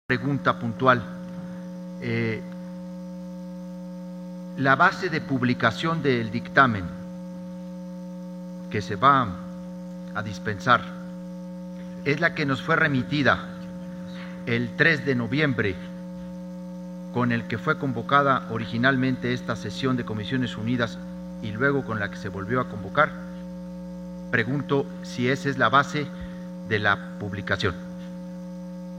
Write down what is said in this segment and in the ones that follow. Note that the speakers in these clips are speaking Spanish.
Pregunta puntual. La base de publicación del dictamen que se va a dispensar es la que nos fue remitida el 3 de noviembre, con el que fue convocada originalmente esta sesión de Comisiones Unidas y luego con la que se volvió a convocar. Pregunto si esa es la base de la publicación.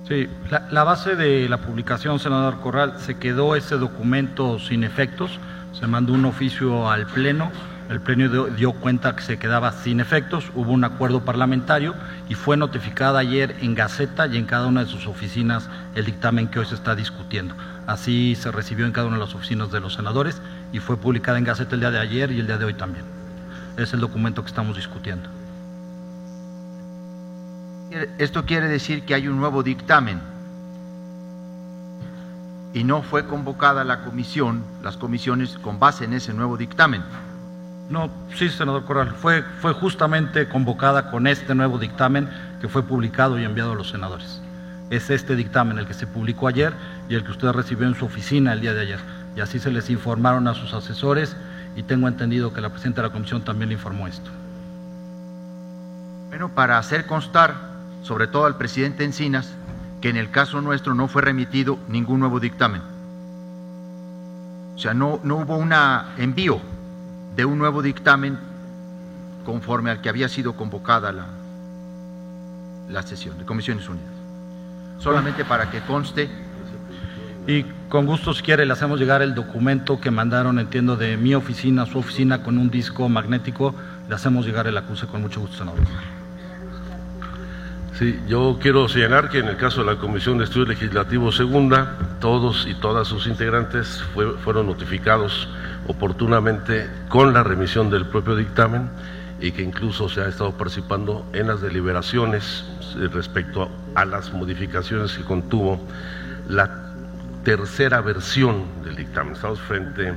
Sí, la base de la publicación, senador Corral, se quedó ese documento sin efectos, se mandó un oficio al Pleno, el Pleno dio cuenta que se quedaba sin efectos, hubo un acuerdo parlamentario y fue notificada ayer en Gaceta y en cada una de sus oficinas el dictamen que hoy se está discutiendo. Así se recibió en cada una de las oficinas de los senadores y fue publicada en Gaceta el día de ayer y el día de hoy también. Es el documento que estamos discutiendo. Esto quiere decir que hay un nuevo dictamen y no fue convocada la comisión, las comisiones con base en ese nuevo dictamen. No, sí, senador Corral, fue justamente convocada con este nuevo dictamen que fue publicado y enviado a los senadores. Es este dictamen el que se publicó ayer y el que usted recibió en su oficina el día de ayer. Y así se les informaron a sus asesores y tengo entendido que la presidenta de la comisión también le informó esto. Bueno, para hacer constar, sobre todo al presidente Encinas, que en el caso nuestro no fue remitido ningún nuevo dictamen. O sea, no hubo un envío de un nuevo dictamen conforme al que había sido convocada la sesión de Comisiones Unidas. Solamente para que conste. Y con gusto, si quiere, le hacemos llegar el documento que mandaron, entiendo, de mi oficina a su oficina con un disco magnético. Le hacemos llegar el acuse con mucho gusto, senador. Sí, yo quiero señalar que en el caso de la Comisión de Estudios Legislativos Segunda, todos y todas sus integrantes fueron notificados oportunamente con la remisión del propio dictamen y que incluso se ha estado participando en las deliberaciones respecto a las modificaciones que contuvo la tercera versión del dictamen. Estamos frente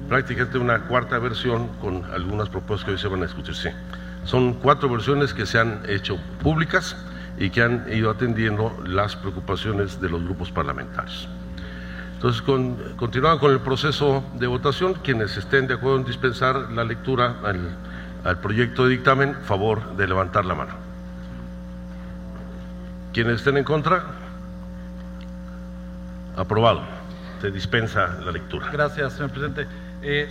prácticamente a una cuarta versión con algunas propuestas que hoy se van a discutir. Sí. Son 4 versiones que se han hecho públicas y que han ido atendiendo las preocupaciones de los grupos parlamentarios. Entonces, continuando con el proceso de votación, quienes estén de acuerdo en dispensar la lectura al proyecto de dictamen, favor de levantar la mano. Quienes estén en contra, aprobado. Se dispensa la lectura. Gracias, señor presidente.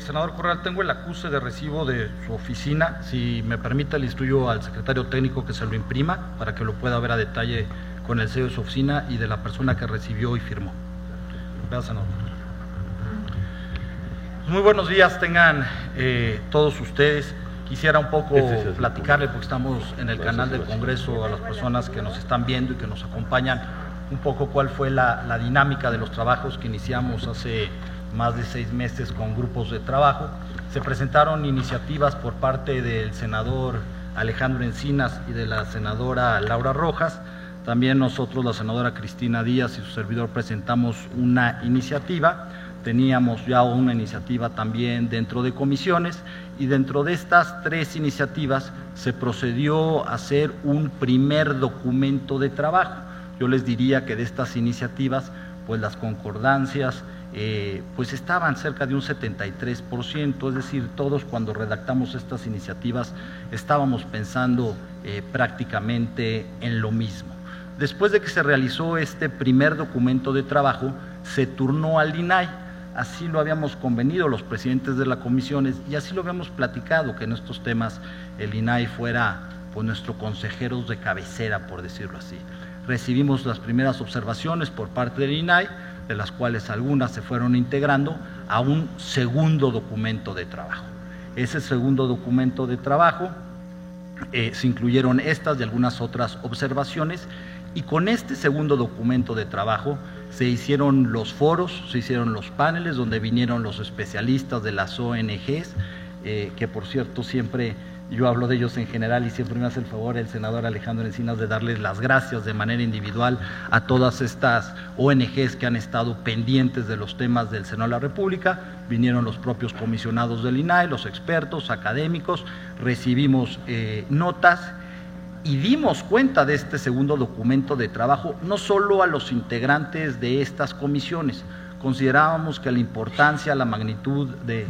Senador Corral, tengo el acuse de recibo de su oficina. Si me permite, le instruyo al secretario técnico que se lo imprima para que lo pueda ver a detalle con el sello de su oficina y de la persona que recibió y firmó. Gracias, senador. Muy buenos días tengan todos ustedes. Quisiera un poco platicarle, porque estamos en el canal del Congreso, a las personas que nos están viendo y que nos acompañan, un poco cuál fue la dinámica de los trabajos que iniciamos hace más de 6 meses con grupos de trabajo. Se presentaron iniciativas por parte del senador Alejandro Encinas y de la senadora Laura Rojas. También nosotros, la senadora Cristina Díaz y su servidor, presentamos una iniciativa. Teníamos ya una iniciativa también dentro de comisiones y dentro de estas 3 iniciativas se procedió a hacer un primer documento de trabajo. Yo les diría que de estas iniciativas, pues las concordancias pues estaban cerca de un 73%, es decir, todos cuando redactamos estas iniciativas estábamos pensando prácticamente en lo mismo. Después de que se realizó este primer documento de trabajo, se turnó al INAI, así lo habíamos convenido los presidentes de las comisiones y así lo habíamos platicado, que en estos temas el INAI fuera pues nuestro consejeros de cabecera, por decirlo así. Recibimos las primeras observaciones por parte del INAI, de las cuales algunas se fueron integrando a un segundo documento de trabajo. Ese segundo documento de trabajo se incluyeron estas y algunas otras observaciones, y con este segundo documento de trabajo se hicieron los foros, se hicieron los paneles donde vinieron los especialistas de las ONGs, que por cierto siempre yo hablo de ellos en general y siempre me hace el favor el senador Alejandro Encinas de darles las gracias de manera individual a todas estas ONGs que han estado pendientes de los temas del Senado de la República. Vinieron los propios comisionados del INAI, los expertos, académicos, recibimos notas y dimos cuenta de este segundo documento de trabajo no solo a los integrantes de estas comisiones. Considerábamos que la importancia, la magnitud de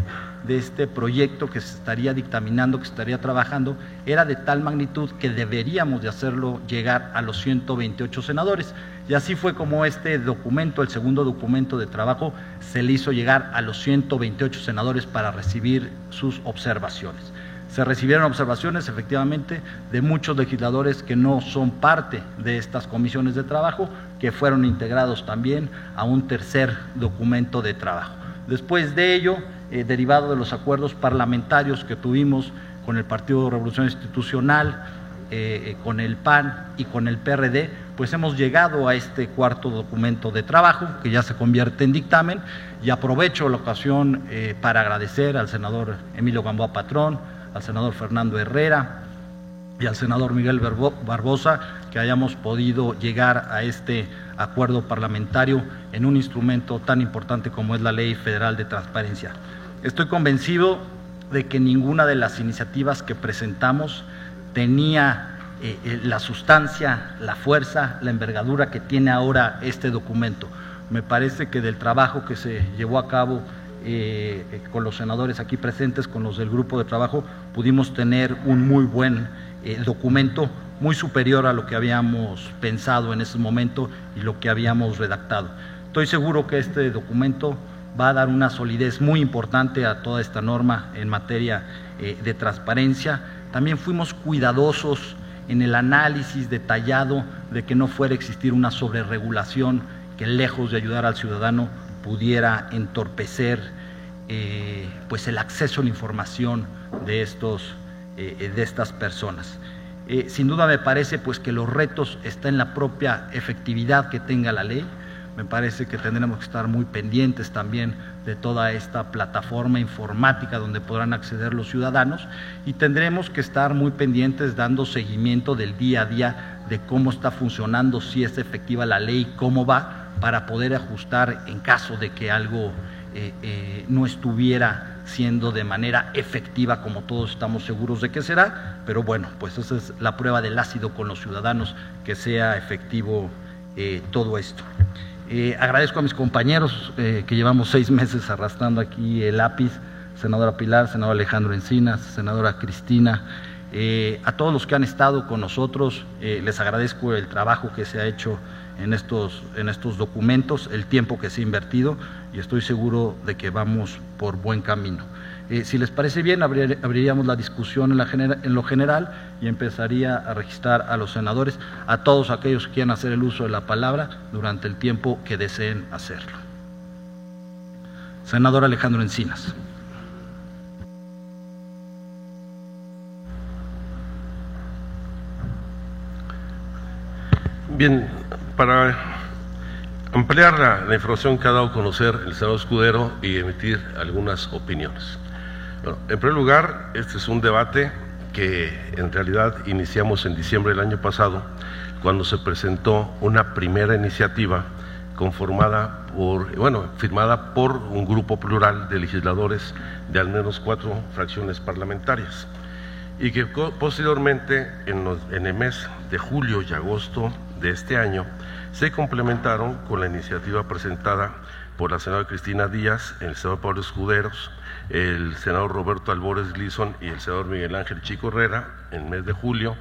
este proyecto que se estaría dictaminando, que se estaría trabajando, era de tal magnitud que deberíamos de hacerlo llegar a los 128 senadores. Y así fue como este documento, el segundo documento de trabajo, se le hizo llegar a los 128 senadores para recibir sus observaciones. Se recibieron observaciones, efectivamente, de muchos legisladores que no son parte de estas comisiones de trabajo, que fueron integrados también a un tercer documento de trabajo. Después de ello, derivado de los acuerdos parlamentarios que tuvimos con el Partido Revolución Institucional, con el PAN y con el PRD, pues hemos llegado a este cuarto documento de trabajo, que ya se convierte en dictamen, y aprovecho la ocasión para agradecer al senador Emilio Gamboa Patrón, al senador Fernando Herrera y al senador Miguel Barbosa, que hayamos podido llegar a este acuerdo parlamentario en un instrumento tan importante como es la Ley Federal de Transparencia. Estoy convencido de que ninguna de las iniciativas que presentamos tenía la sustancia, la fuerza, la envergadura que tiene ahora este documento. Me parece que del trabajo que se llevó a cabo con los senadores aquí presentes, con los del grupo de trabajo, pudimos tener un muy buen documento, muy superior a lo que habíamos pensado en ese momento y lo que habíamos redactado. Estoy seguro que este documento va a dar una solidez muy importante a toda esta norma en materia de transparencia. También fuimos cuidadosos en el análisis detallado de que no fuera a existir una sobreregulación que, lejos de ayudar al ciudadano, pudiera entorpecer pues el acceso a la información de estas personas. Sin duda me parece pues que los retos están en la propia efectividad que tenga la ley. Me parece que tendremos que estar muy pendientes también de toda esta plataforma informática donde podrán acceder los ciudadanos, y tendremos que estar muy pendientes dando seguimiento del día a día de cómo está funcionando, si es efectiva la ley, cómo va, para poder ajustar en caso de que algo no estuviera siendo de manera efectiva, como todos estamos seguros de que será. Pero bueno, pues esa es la prueba del ácido con los ciudadanos, que sea efectivo todo esto. Agradezco a mis compañeros que llevamos 6 meses arrastrando aquí el lápiz, senadora Pilar, senador Alejandro Encinas, senadora Cristina, a todos los que han estado con nosotros. Les agradezco el trabajo que se ha hecho en estos documentos, el tiempo que se ha invertido, y estoy seguro de que vamos por buen camino. Si les parece bien, abriríamos la discusión en lo general y empezaría a registrar a los senadores, a todos aquellos que quieran hacer el uso de la palabra durante el tiempo que deseen hacerlo. Senador Alejandro Encinas. Bien, para ampliar la información que ha dado a conocer el senador Escudero y emitir algunas opiniones. Bueno, en primer lugar, este es un debate que en realidad iniciamos en diciembre del año pasado, cuando se presentó una primera iniciativa firmada por un grupo plural de legisladores de al menos 4 fracciones parlamentarias, y que posteriormente, en el mes de julio y agosto de este año, se complementaron con la iniciativa presentada por la senadora Cristina Díaz, el senador Pablo Escuderos, el senador Roberto Albores Gleason y el senador Miguel Ángel Chico Herrera en el mes de julio,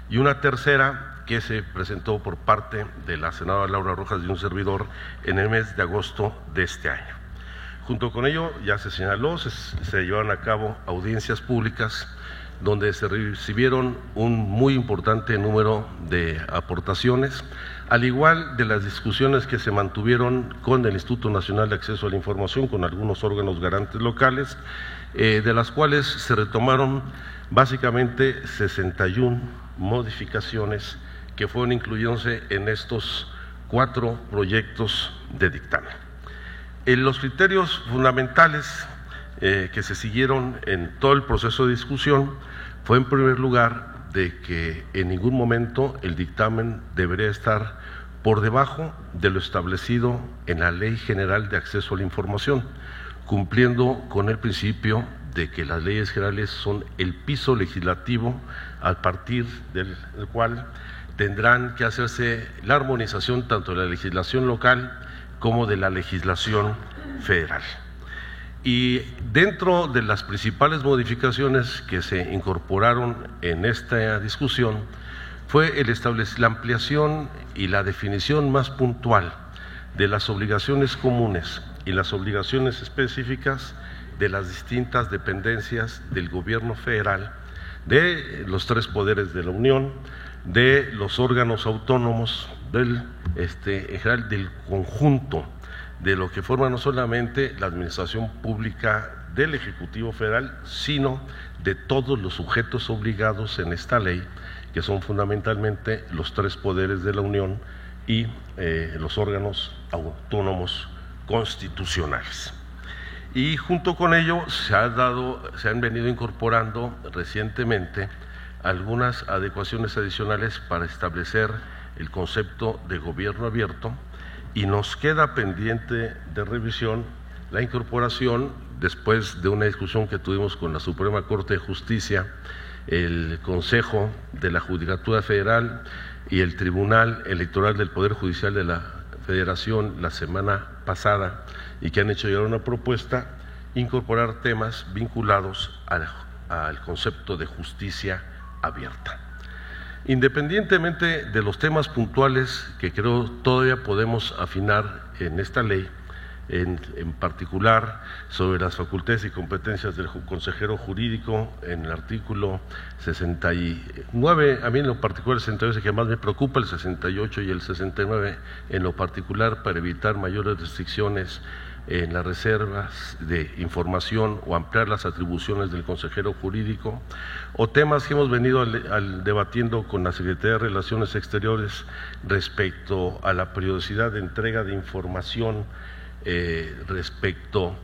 y una tercera que se presentó por parte de la senadora Laura Rojas y un servidor en el mes de agosto de este año. Junto con ello, ya se señaló, se llevaron a cabo audiencias públicas donde se recibieron un muy importante número de aportaciones, al igual de las discusiones que se mantuvieron con el Instituto Nacional de Acceso a la Información, con algunos órganos garantes locales, de las cuales se retomaron básicamente 61 modificaciones que fueron incluyéndose en estos 4 proyectos de dictamen. Los criterios fundamentales que se siguieron en todo el proceso de discusión fue, en primer lugar, de que en ningún momento el dictamen debería estar por debajo de lo establecido en la Ley General de Acceso a la Información, cumpliendo con el principio de que las leyes generales son el piso legislativo a partir del cual tendrán que hacerse la armonización tanto de la legislación local como de la legislación federal. Y dentro de las principales modificaciones que se incorporaron en esta discusión fue la ampliación y la definición más puntual de las obligaciones comunes y las obligaciones específicas de las distintas dependencias del gobierno federal, de los tres poderes de la Unión, de los órganos autónomos, en general del conjunto de lo que forma no solamente la administración pública del Ejecutivo Federal, sino de todos los sujetos obligados en esta ley, que son fundamentalmente los tres poderes de la Unión y los órganos autónomos constitucionales. Y junto con ello se han venido incorporando recientemente algunas adecuaciones adicionales para establecer el concepto de gobierno abierto, y nos queda pendiente de revisión la incorporación, después de una discusión que tuvimos con la Suprema Corte de Justicia, el Consejo de la Judicatura Federal y el Tribunal Electoral del Poder Judicial de la Federación la semana pasada, y que han hecho llegar una propuesta, incorporar temas vinculados al concepto de justicia abierta. Independientemente de los temas puntuales que creo todavía podemos afinar en esta ley, en particular sobre las facultades y competencias del consejero jurídico en el artículo 69, a mí en lo particular el 68 es el que más me preocupa, el 68 y el 69 en lo particular, para evitar mayores restricciones en las reservas de información o ampliar las atribuciones del consejero jurídico, o temas que hemos venido debatiendo con la Secretaría de Relaciones Exteriores respecto a la periodicidad de entrega de información, respecto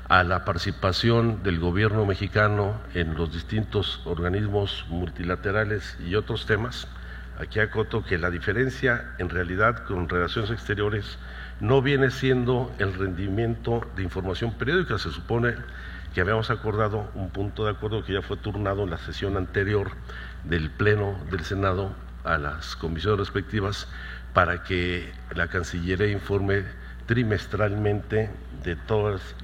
a la participación del gobierno mexicano en los distintos organismos multilaterales y otros temas. Aquí acoto que la diferencia en realidad con Relaciones Exteriores no viene siendo el rendimiento de información periódica. Se supone que habíamos acordado un punto de acuerdo que ya fue turnado en la sesión anterior del Pleno del Senado a las comisiones respectivas, para que la Cancillería informe trimestralmente de todos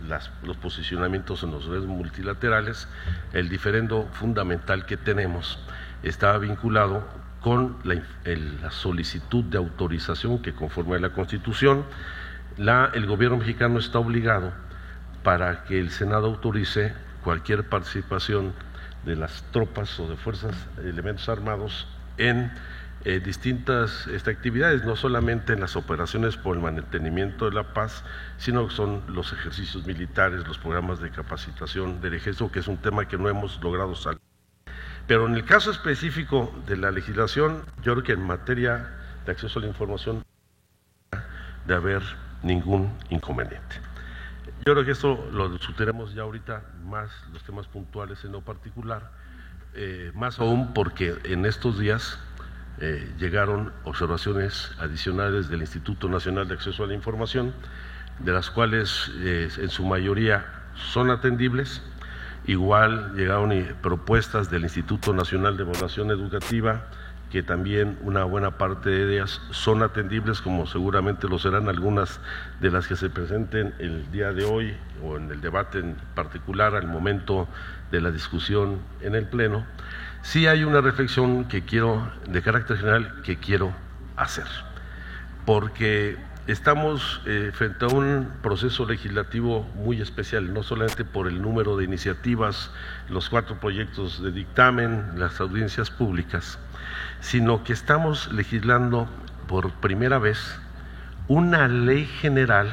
los posicionamientos en los redes multilaterales. El diferendo fundamental que tenemos estaba vinculado con la solicitud de autorización que, conforme a la Constitución, el gobierno mexicano está obligado, para que el Senado autorice cualquier participación de las tropas o de fuerzas, elementos armados en distintas actividades, no solamente en las operaciones por el mantenimiento de la paz, sino que son los ejercicios militares, los programas de capacitación del ejército, que es un tema que no hemos logrado salir. Pero en el caso específico de la legislación, yo creo que en materia de acceso a la información de haber ningún inconveniente. Yo creo que esto lo discutiremos ya ahorita más, los temas puntuales en lo particular, más aún porque en estos días llegaron observaciones adicionales del Instituto Nacional de Acceso a la Información, de las cuales en su mayoría son atendibles. Igual llegaron propuestas del Instituto Nacional de Evaluación Educativa, que también una buena parte de ellas son atendibles, como seguramente lo serán algunas de las que se presenten el día de hoy o en el debate en particular al momento de la discusión en el Pleno. Sí hay una reflexión de carácter general que quiero hacer, porque estamos frente a un proceso legislativo muy especial, no solamente por el número de iniciativas, los 4 proyectos de dictamen, las audiencias públicas, sino que estamos legislando por primera vez una ley general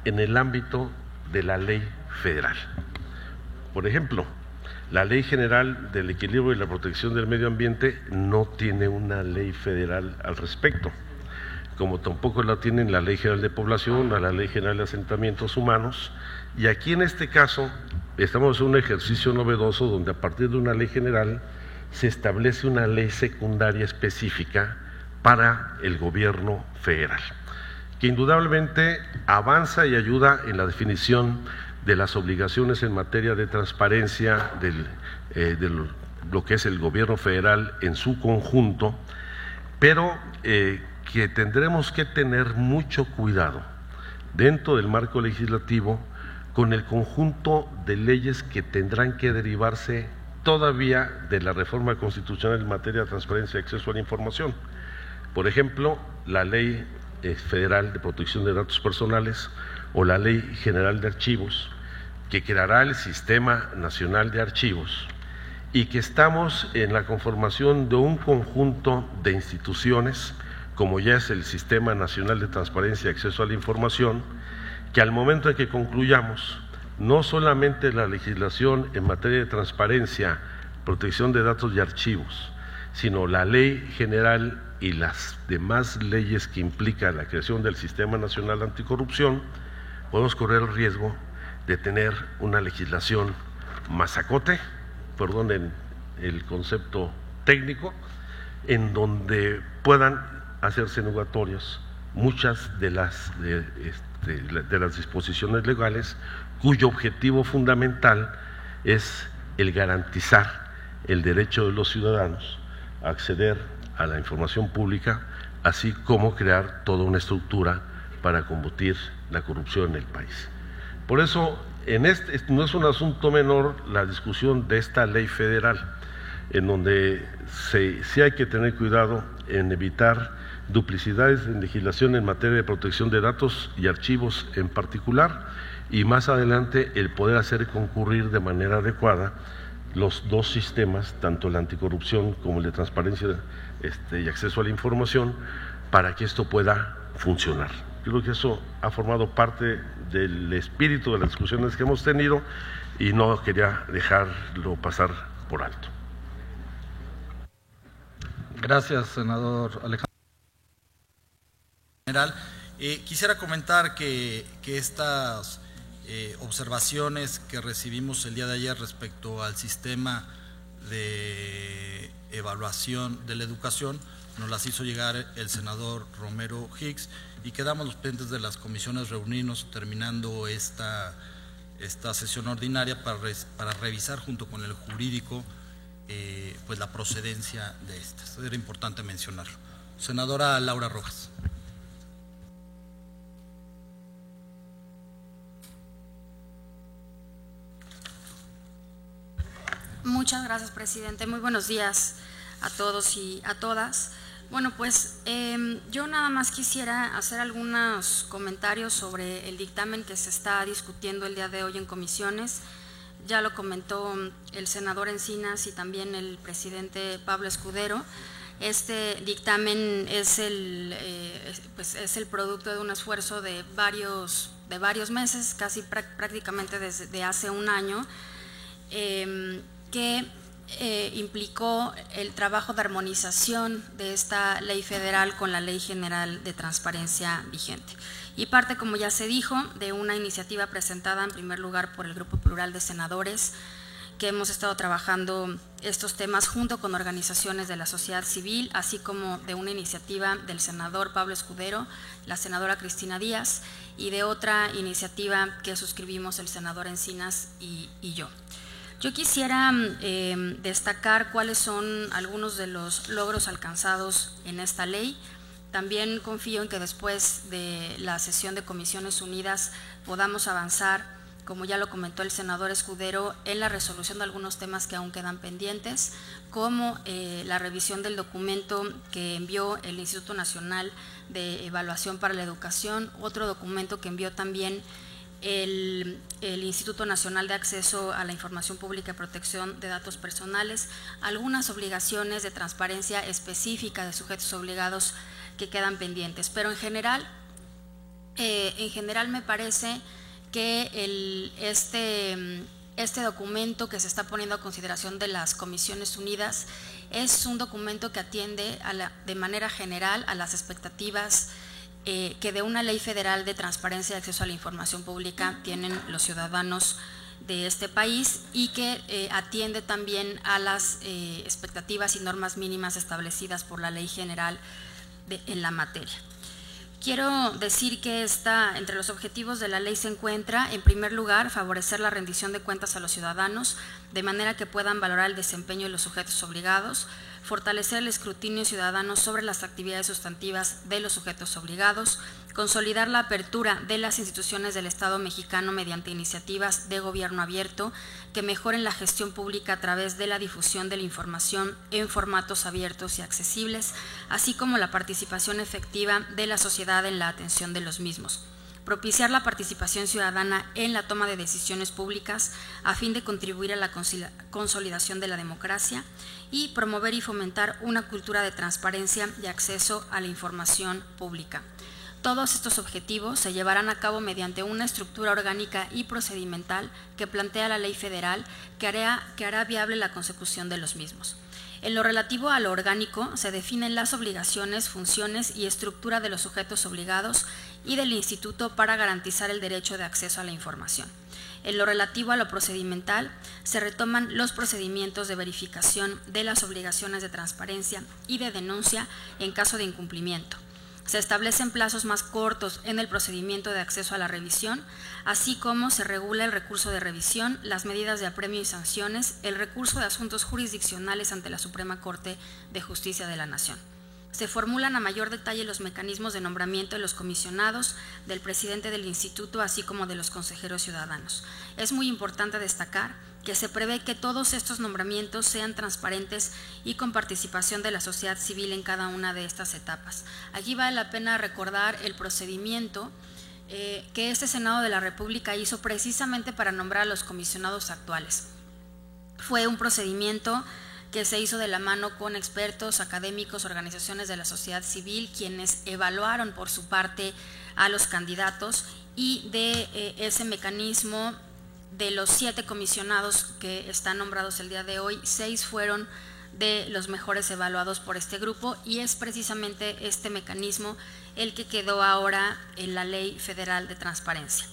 en el ámbito de la ley federal. Por ejemplo, la Ley General del Equilibrio y la Protección del Medio Ambiente no tiene una ley federal al respecto, como tampoco la tienen la Ley General de Población, la Ley General de Asentamientos Humanos, y aquí en este caso estamos en un ejercicio novedoso donde a partir de una ley general se establece una ley secundaria específica para el gobierno federal, que indudablemente avanza y ayuda en la definición de las obligaciones en materia de transparencia de lo que es el gobierno federal en su conjunto, pero que tendremos que tener mucho cuidado dentro del marco legislativo con el conjunto de leyes que tendrán que derivarse todavía de la reforma constitucional en materia de transparencia y acceso a la información. Por ejemplo, la Ley Federal de Protección de Datos Personales o la Ley General de Archivos, que creará el Sistema Nacional de Archivos, y que estamos en la conformación de un conjunto de instituciones, como ya es el Sistema Nacional de Transparencia y Acceso a la Información, que al momento en que concluyamos no solamente la legislación en materia de transparencia, protección de datos y archivos, sino la Ley General y las demás leyes que implican la creación del Sistema Nacional Anticorrupción, podemos correr el riesgo de tener una legislación mazacote, perdonen el concepto técnico, en donde puedan hacerse nugatorias muchas de las disposiciones legales cuyo objetivo fundamental es el garantizar el derecho de los ciudadanos a acceder a la información pública, así como crear toda una estructura para combatir la corrupción en el país. Por eso, no es un asunto menor la discusión de esta ley federal, en donde sí hay que tener cuidado en evitar duplicidades en legislación en materia de protección de datos y archivos en particular, y más adelante el poder hacer concurrir de manera adecuada los dos sistemas, tanto el anticorrupción como el de transparencia y acceso a la información, para que esto pueda funcionar. Creo que eso ha formado parte del espíritu de las discusiones que hemos tenido y no quería dejarlo pasar por alto. Gracias, senador Alejandro. General, quisiera comentar que estas observaciones que recibimos el día de ayer respecto al sistema de evaluación de la educación nos las hizo llegar el senador Romero Hicks, y quedamos los pendientes de las comisiones reunirnos terminando esta sesión ordinaria para revisar junto con el jurídico pues la procedencia de estas. Era importante mencionarlo. Senadora Laura Rojas. Muchas gracias, presidente. Muy buenos días a todos y a todas. Bueno, pues yo nada más quisiera hacer algunos comentarios sobre el dictamen que se está discutiendo el día de hoy en comisiones. Ya lo comentó el senador Encinas y también el presidente Pablo Escudero. Este dictamen es el producto de un esfuerzo de varios meses, casi prácticamente desde hace un año, que implicó el trabajo de armonización de esta ley federal con la Ley General de Transparencia vigente. Y parte, como ya se dijo, de una iniciativa presentada en primer lugar por el Grupo Plural de Senadores, que hemos estado trabajando estos temas junto con organizaciones de la sociedad civil, así como de una iniciativa del senador Pablo Escudero, la senadora Cristina Díaz, y de otra iniciativa que suscribimos el senador Encinas y yo. Yo quisiera destacar cuáles son algunos de los logros alcanzados en esta ley. También confío en que después de la sesión de Comisiones Unidas podamos avanzar, como ya lo comentó el senador Escudero, en la resolución de algunos temas que aún quedan pendientes, como la revisión del documento que envió el Instituto Nacional de Evaluación para la Educación, otro documento que envió también el Instituto Nacional de Acceso a la Información Pública y Protección de Datos Personales, algunas obligaciones de transparencia específica de sujetos obligados que quedan pendientes. Pero en general me parece que este documento que se está poniendo a consideración de las Comisiones Unidas es un documento que atiende de manera general a las expectativas que de una ley federal de transparencia y acceso a la información pública tienen los ciudadanos de este país, y que atiende también a las expectativas y normas mínimas establecidas por la ley general en la materia. Quiero decir que entre los objetivos de la ley se encuentra, en primer lugar, favorecer la rendición de cuentas a los ciudadanos, de manera que puedan valorar el desempeño de los sujetos obligados, fortalecer el escrutinio ciudadano sobre las actividades sustantivas de los sujetos obligados, consolidar la apertura de las instituciones del Estado mexicano mediante iniciativas de gobierno abierto que mejoren la gestión pública a través de la difusión de la información en formatos abiertos y accesibles, así como la participación efectiva de la sociedad en la atención de los mismos. Propiciar la participación ciudadana en la toma de decisiones públicas a fin de contribuir a la consolidación de la democracia y promover y fomentar una cultura de transparencia y acceso a la información pública. Todos estos objetivos se llevarán a cabo mediante una estructura orgánica y procedimental que plantea la ley federal que hará viable la consecución de los mismos. En lo relativo a lo orgánico, se definen las obligaciones, funciones y estructura de los sujetos obligados y del Instituto para garantizar el derecho de acceso a la información. En lo relativo a lo procedimental, se retoman los procedimientos de verificación de las obligaciones de transparencia y de denuncia en caso de incumplimiento. Se establecen plazos más cortos en el procedimiento de acceso a la revisión, así como se regula el recurso de revisión, las medidas de apremio y sanciones, el recurso de asuntos jurisdiccionales ante la Suprema Corte de Justicia de la Nación. Se formulan a mayor detalle los mecanismos de nombramiento de los comisionados, del presidente del instituto, así como de los consejeros ciudadanos. Es muy importante destacar que se prevé que todos estos nombramientos sean transparentes y con participación de la sociedad civil en cada una de estas etapas. Aquí vale la pena recordar el procedimiento que este Senado de la República hizo precisamente para nombrar a los comisionados actuales. Fue un procedimiento que se hizo de la mano con expertos, académicos, organizaciones de la sociedad civil, quienes evaluaron por su parte a los candidatos, y de ese mecanismo, de los 7 comisionados que están nombrados el día de hoy, 6 fueron de los mejores evaluados por este grupo, y es precisamente este mecanismo el que quedó ahora en la Ley Federal de Transparencia.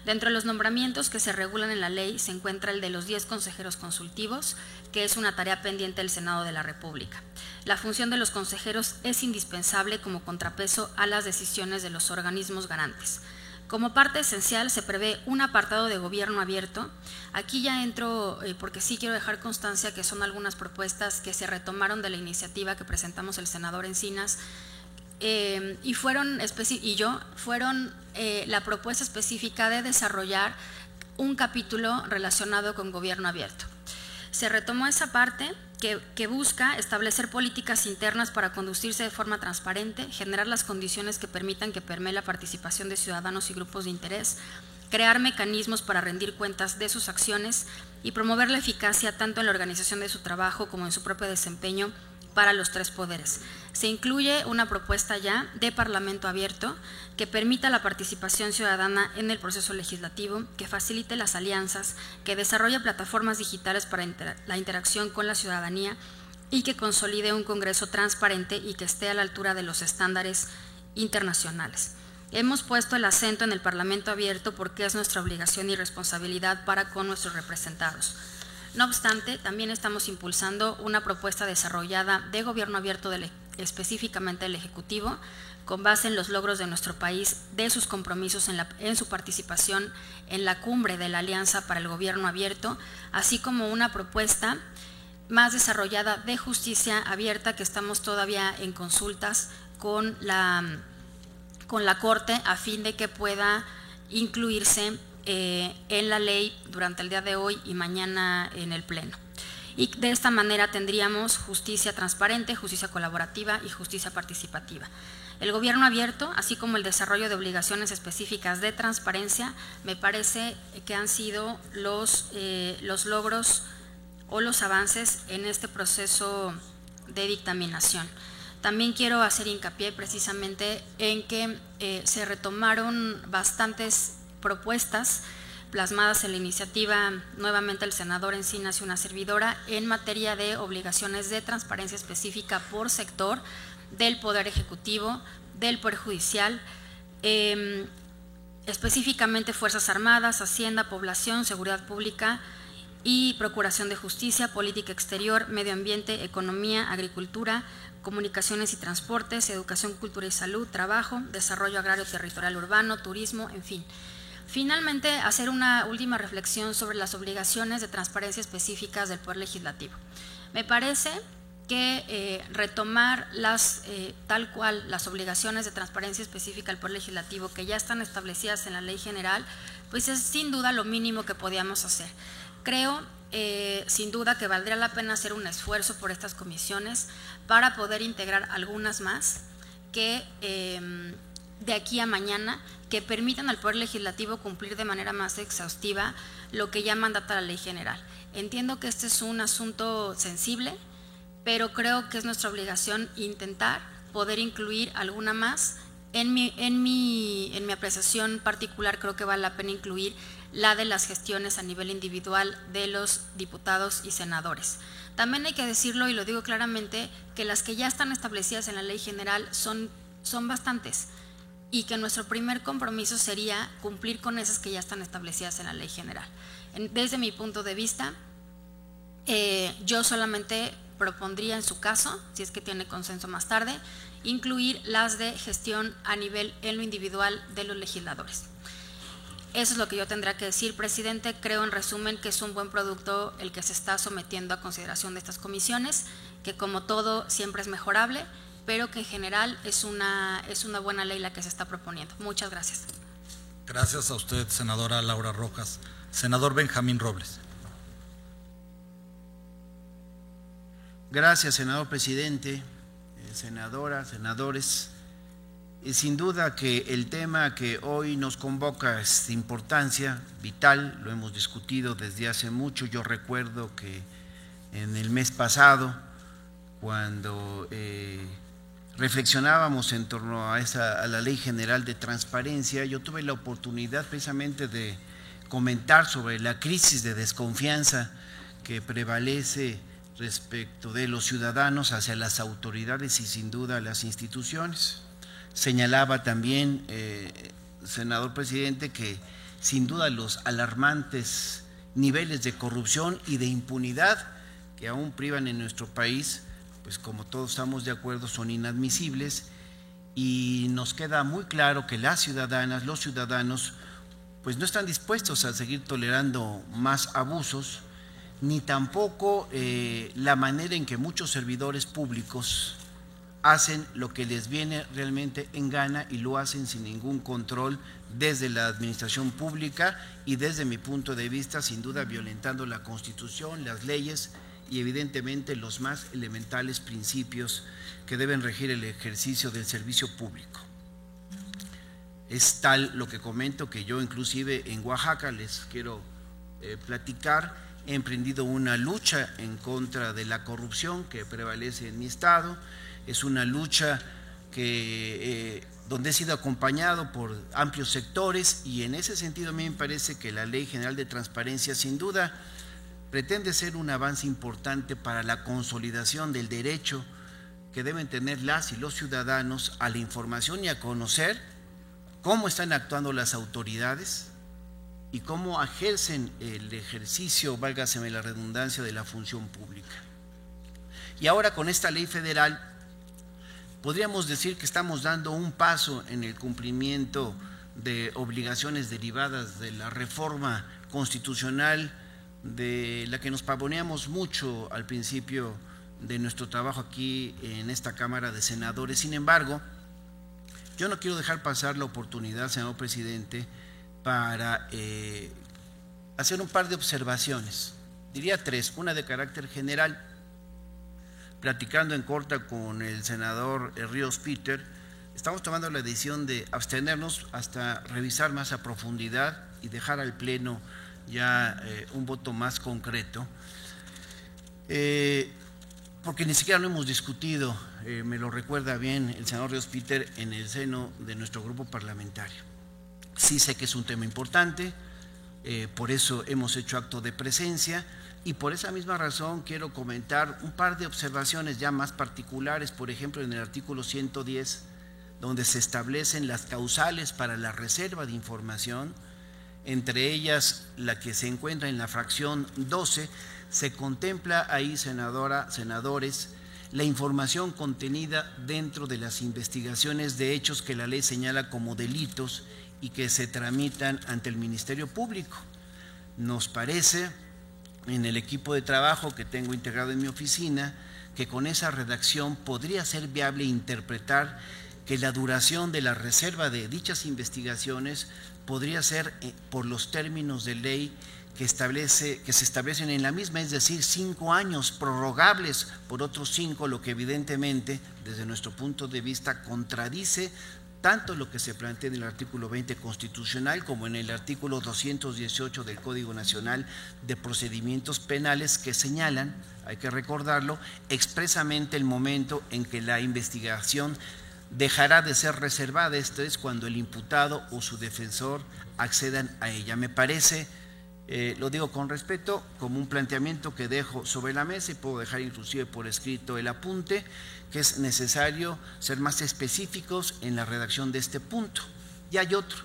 Dentro de los nombramientos que se regulan en la ley se encuentra el de los 10 consejeros consultivos, que es una tarea pendiente del Senado de la República. La función de los consejeros es indispensable como contrapeso a las decisiones de los organismos garantes. Como parte esencial se prevé un apartado de gobierno abierto. Aquí ya entro porque sí quiero dejar constancia que son algunas propuestas que se retomaron de la iniciativa que presentamos el senador Encinas y fueron la propuesta específica de desarrollar un capítulo relacionado con gobierno abierto. Se retomó esa parte que busca establecer políticas internas para conducirse de forma transparente, generar las condiciones que permitan que permee la participación de ciudadanos y grupos de interés, crear mecanismos para rendir cuentas de sus acciones y promover la eficacia tanto en la organización de su trabajo como en su propio desempeño para los 3 poderes. Se incluye una propuesta ya de Parlamento abierto que permita la participación ciudadana en el proceso legislativo, que facilite las alianzas, que desarrolle plataformas digitales para la interacción con la ciudadanía y que consolide un Congreso transparente y que esté a la altura de los estándares internacionales. Hemos puesto el acento en el Parlamento abierto porque es nuestra obligación y responsabilidad para con nuestros representados. No obstante, también estamos impulsando una propuesta desarrollada de gobierno abierto específicamente del Ejecutivo, con base en los logros de nuestro país, de sus compromisos en su participación en la cumbre de la Alianza para el Gobierno Abierto, así como una propuesta más desarrollada de justicia abierta que estamos todavía en consultas con la Corte a fin de que pueda incluirse en la ley durante el día de hoy y mañana en el Pleno. Y de esta manera tendríamos justicia transparente, justicia colaborativa y justicia participativa. El gobierno abierto, así como el desarrollo de obligaciones específicas de transparencia, me parece que han sido los logros o los avances en este proceso de dictaminación. También quiero hacer hincapié precisamente en que se retomaron bastantes propuestas plasmadas en la iniciativa, nuevamente el senador Encinas y una servidora, en materia de obligaciones de transparencia específica por sector del Poder Ejecutivo, del Poder Judicial, específicamente Fuerzas Armadas, Hacienda, Población, Seguridad Pública y Procuración de Justicia, Política Exterior, Medio Ambiente, Economía, Agricultura, Comunicaciones y Transportes, Educación, Cultura y Salud, Trabajo, Desarrollo Agrario Territorial Urbano, Turismo, en fin. Finalmente, hacer una última reflexión sobre las obligaciones de transparencia específicas del Poder Legislativo. Me parece que retomar tal cual las obligaciones de transparencia específica del Poder Legislativo que ya están establecidas en la Ley General, pues es sin duda lo mínimo que podíamos hacer. Creo sin duda que valdría la pena hacer un esfuerzo por estas comisiones para poder integrar algunas más que de aquí a mañana que permitan al Poder Legislativo cumplir de manera más exhaustiva lo que ya mandata la Ley General. Entiendo que este es un asunto sensible, pero creo que es nuestra obligación intentar poder incluir alguna más. En mi apreciación particular creo que vale la pena incluir la de las gestiones a nivel individual de los diputados y senadores. También hay que decirlo, y lo digo claramente, que las que ya están establecidas en la Ley General son bastantes, y que nuestro primer compromiso sería cumplir con esas que ya están establecidas en la Ley General. Desde mi punto de vista, yo solamente propondría en su caso, si es que tiene consenso más tarde, incluir las de gestión a nivel en lo individual de los legisladores. Eso es lo que yo tendría que decir, presidente. Creo en resumen que es un buen producto el que se está sometiendo a consideración de estas comisiones, que como todo siempre es mejorable, pero que en general es una buena ley la que se está proponiendo. Muchas gracias. Gracias a usted, senadora Laura Rojas. Senador Benjamín Robles. Gracias, senador presidente, senadora, senadores. Sin duda que el tema que hoy nos convoca es de importancia vital, lo hemos discutido desde hace mucho. Yo recuerdo que en el mes pasado, cuando reflexionábamos en torno a la Ley General de Transparencia, yo tuve la oportunidad precisamente de comentar sobre la crisis de desconfianza que prevalece respecto de los ciudadanos hacia las autoridades y sin duda las instituciones. Señalaba también, senador presidente, que sin duda los alarmantes niveles de corrupción y de impunidad que aún privan en nuestro país, pues como todos estamos de acuerdo, son inadmisibles, y nos queda muy claro que las ciudadanas, los ciudadanos, pues no están dispuestos a seguir tolerando más abusos, ni tampoco la manera en que muchos servidores públicos hacen lo que les viene realmente en gana y lo hacen sin ningún control desde la administración pública y desde mi punto de vista, sin duda, violentando la Constitución, las leyes y evidentemente los más elementales principios que deben regir el ejercicio del servicio público. Es tal lo que comento que yo inclusive en Oaxaca, les quiero platicar, he emprendido una lucha en contra de la corrupción que prevalece en mi estado. Es una lucha donde he sido acompañado por amplios sectores, y en ese sentido a mí me parece que la Ley General de Transparencia sin duda pretende ser un avance importante para la consolidación del derecho que deben tener las y los ciudadanos a la información y a conocer cómo están actuando las autoridades y cómo ejercen el ejercicio, válgaseme la redundancia, de la función pública. Y ahora con esta ley federal podríamos decir que estamos dando un paso en el cumplimiento de obligaciones derivadas de la reforma constitucional de la que nos pavoneamos mucho al principio de nuestro trabajo aquí en esta Cámara de Senadores. Sin embargo, yo no quiero dejar pasar la oportunidad, señor presidente, para hacer un par de observaciones, diría tres, una de carácter general. Platicando en corta con el senador Ríos Peter, estamos tomando la decisión de abstenernos hasta revisar más a profundidad y dejar al Pleno ya un voto más concreto, porque ni siquiera lo hemos discutido, me lo recuerda bien el senador Ríos Peter, en el seno de nuestro grupo parlamentario. Sí sé que es un tema importante, por eso hemos hecho acto de presencia, y por esa misma razón quiero comentar un par de observaciones ya más particulares. Por ejemplo, en el artículo 110, donde se establecen las causales para la reserva de información, entre ellas la que se encuentra en la fracción 12, se contempla ahí, senadores, la información contenida dentro de las investigaciones de hechos que la ley señala como delitos y que se tramitan ante el Ministerio Público. Nos parece, en el equipo de trabajo que tengo integrado en mi oficina, que con esa redacción podría ser viable interpretar que la duración de la reserva de dichas investigaciones podría ser por los términos de ley que se establecen en la misma, es decir, 5 años prorrogables por otros 5, lo que evidentemente, desde nuestro punto de vista, contradice tanto lo que se plantea en el artículo 20 constitucional como en el artículo 218 del Código Nacional de Procedimientos Penales, que señalan, hay que recordarlo, expresamente el momento en que la investigación dejará de ser reservada, esto es cuando el imputado o su defensor accedan a ella. Me parece, lo digo con respeto, como un planteamiento que dejo sobre la mesa y puedo dejar inclusive por escrito el apunte, que es necesario ser más específicos en la redacción de este punto. Y hay otro,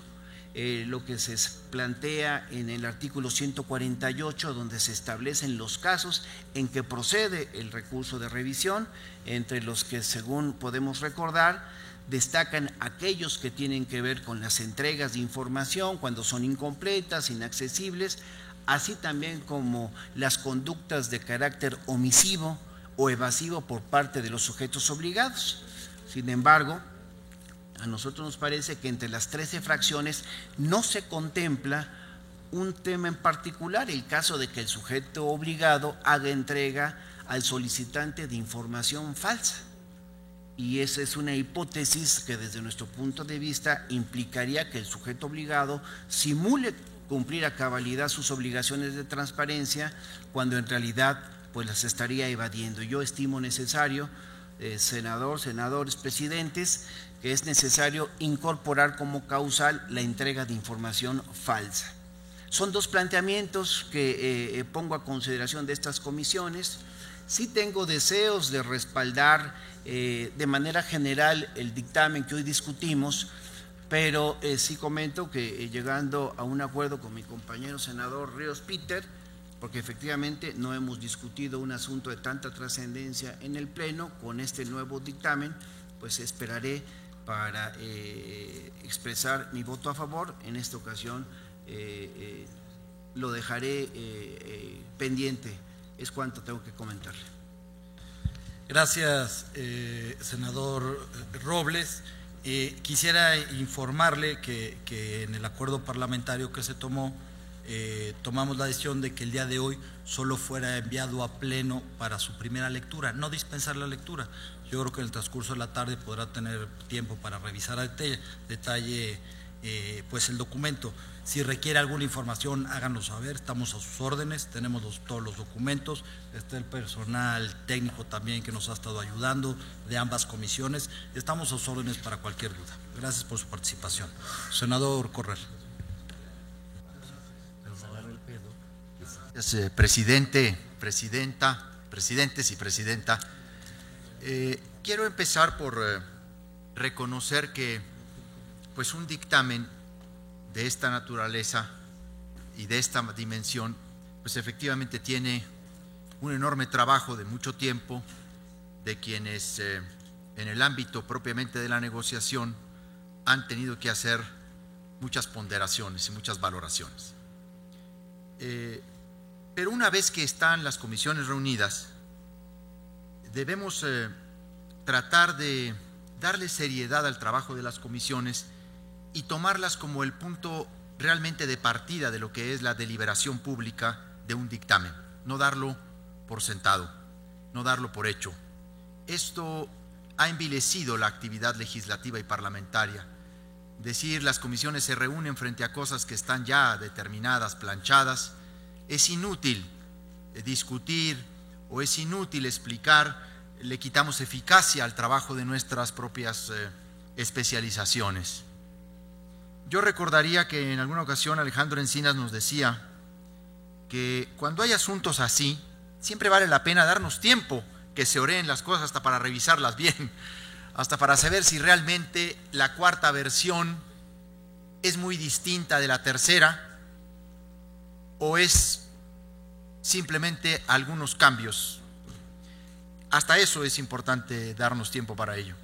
lo que se plantea en el artículo 148, donde se establecen los casos en que procede el recurso de revisión, entre los que, según podemos recordar, destacan aquellos que tienen que ver con las entregas de información cuando son incompletas, inaccesibles, así también como las conductas de carácter omisivo o evasivo por parte de los sujetos obligados. Sin embargo, a nosotros nos parece que entre las 13 fracciones no se contempla un tema en particular, el caso de que el sujeto obligado haga entrega al solicitante de información falsa. Y esa es una hipótesis que desde nuestro punto de vista implicaría que el sujeto obligado simule cumplir a cabalidad sus obligaciones de transparencia cuando en realidad pues las estaría evadiendo. Yo estimo necesario, senadores, presidentes, que es necesario incorporar como causal la entrega de información falsa. Son 2 planteamientos que pongo a consideración de estas comisiones. Sí tengo deseos de respaldar de manera general el dictamen que hoy discutimos, pero sí comento que llegando a un acuerdo con mi compañero senador Ríos Peter, porque efectivamente no hemos discutido un asunto de tanta trascendencia en el Pleno, con este nuevo dictamen, pues esperaré para expresar mi voto a favor. En esta ocasión lo dejaré pendiente, es cuanto tengo que comentarle. Gracias, senador Robles. Quisiera informarle que en el acuerdo parlamentario que se tomó, tomamos la decisión de que el día de hoy solo fuera enviado a Pleno para su primera lectura, no dispensar la lectura. Yo creo que en el transcurso de la tarde podrá tener tiempo para revisar a detalle pues el documento. Si requiere alguna información, háganos saber, estamos a sus órdenes, tenemos todos los documentos, está el personal técnico también que nos ha estado ayudando de ambas comisiones, estamos a sus órdenes para cualquier duda. Gracias por su participación. Senador Correr. Presidente, presidentes y presidenta, quiero empezar por reconocer que pues un dictamen de esta naturaleza y de esta dimensión, pues efectivamente tiene un enorme trabajo de mucho tiempo de quienes en el ámbito propiamente de la negociación han tenido que hacer muchas ponderaciones y muchas valoraciones. Pero una vez que están las comisiones reunidas, debemos tratar de darle seriedad al trabajo de las comisiones y tomarlas como el punto realmente de partida de lo que es la deliberación pública de un dictamen, no darlo por sentado, no darlo por hecho. Esto ha envilecido la actividad legislativa y parlamentaria. Decir las comisiones se reúnen frente a cosas que están ya determinadas, planchadas, es inútil discutir o es inútil explicar, le quitamos eficacia al trabajo de nuestras propias especializaciones. Yo recordaría que en alguna ocasión Alejandro Encinas nos decía que cuando hay asuntos así, siempre vale la pena darnos tiempo que se oreen las cosas hasta para revisarlas bien, hasta para saber si realmente la cuarta versión es muy distinta de la tercera o es simplemente algunos cambios? Hasta eso es importante darnos tiempo para ello.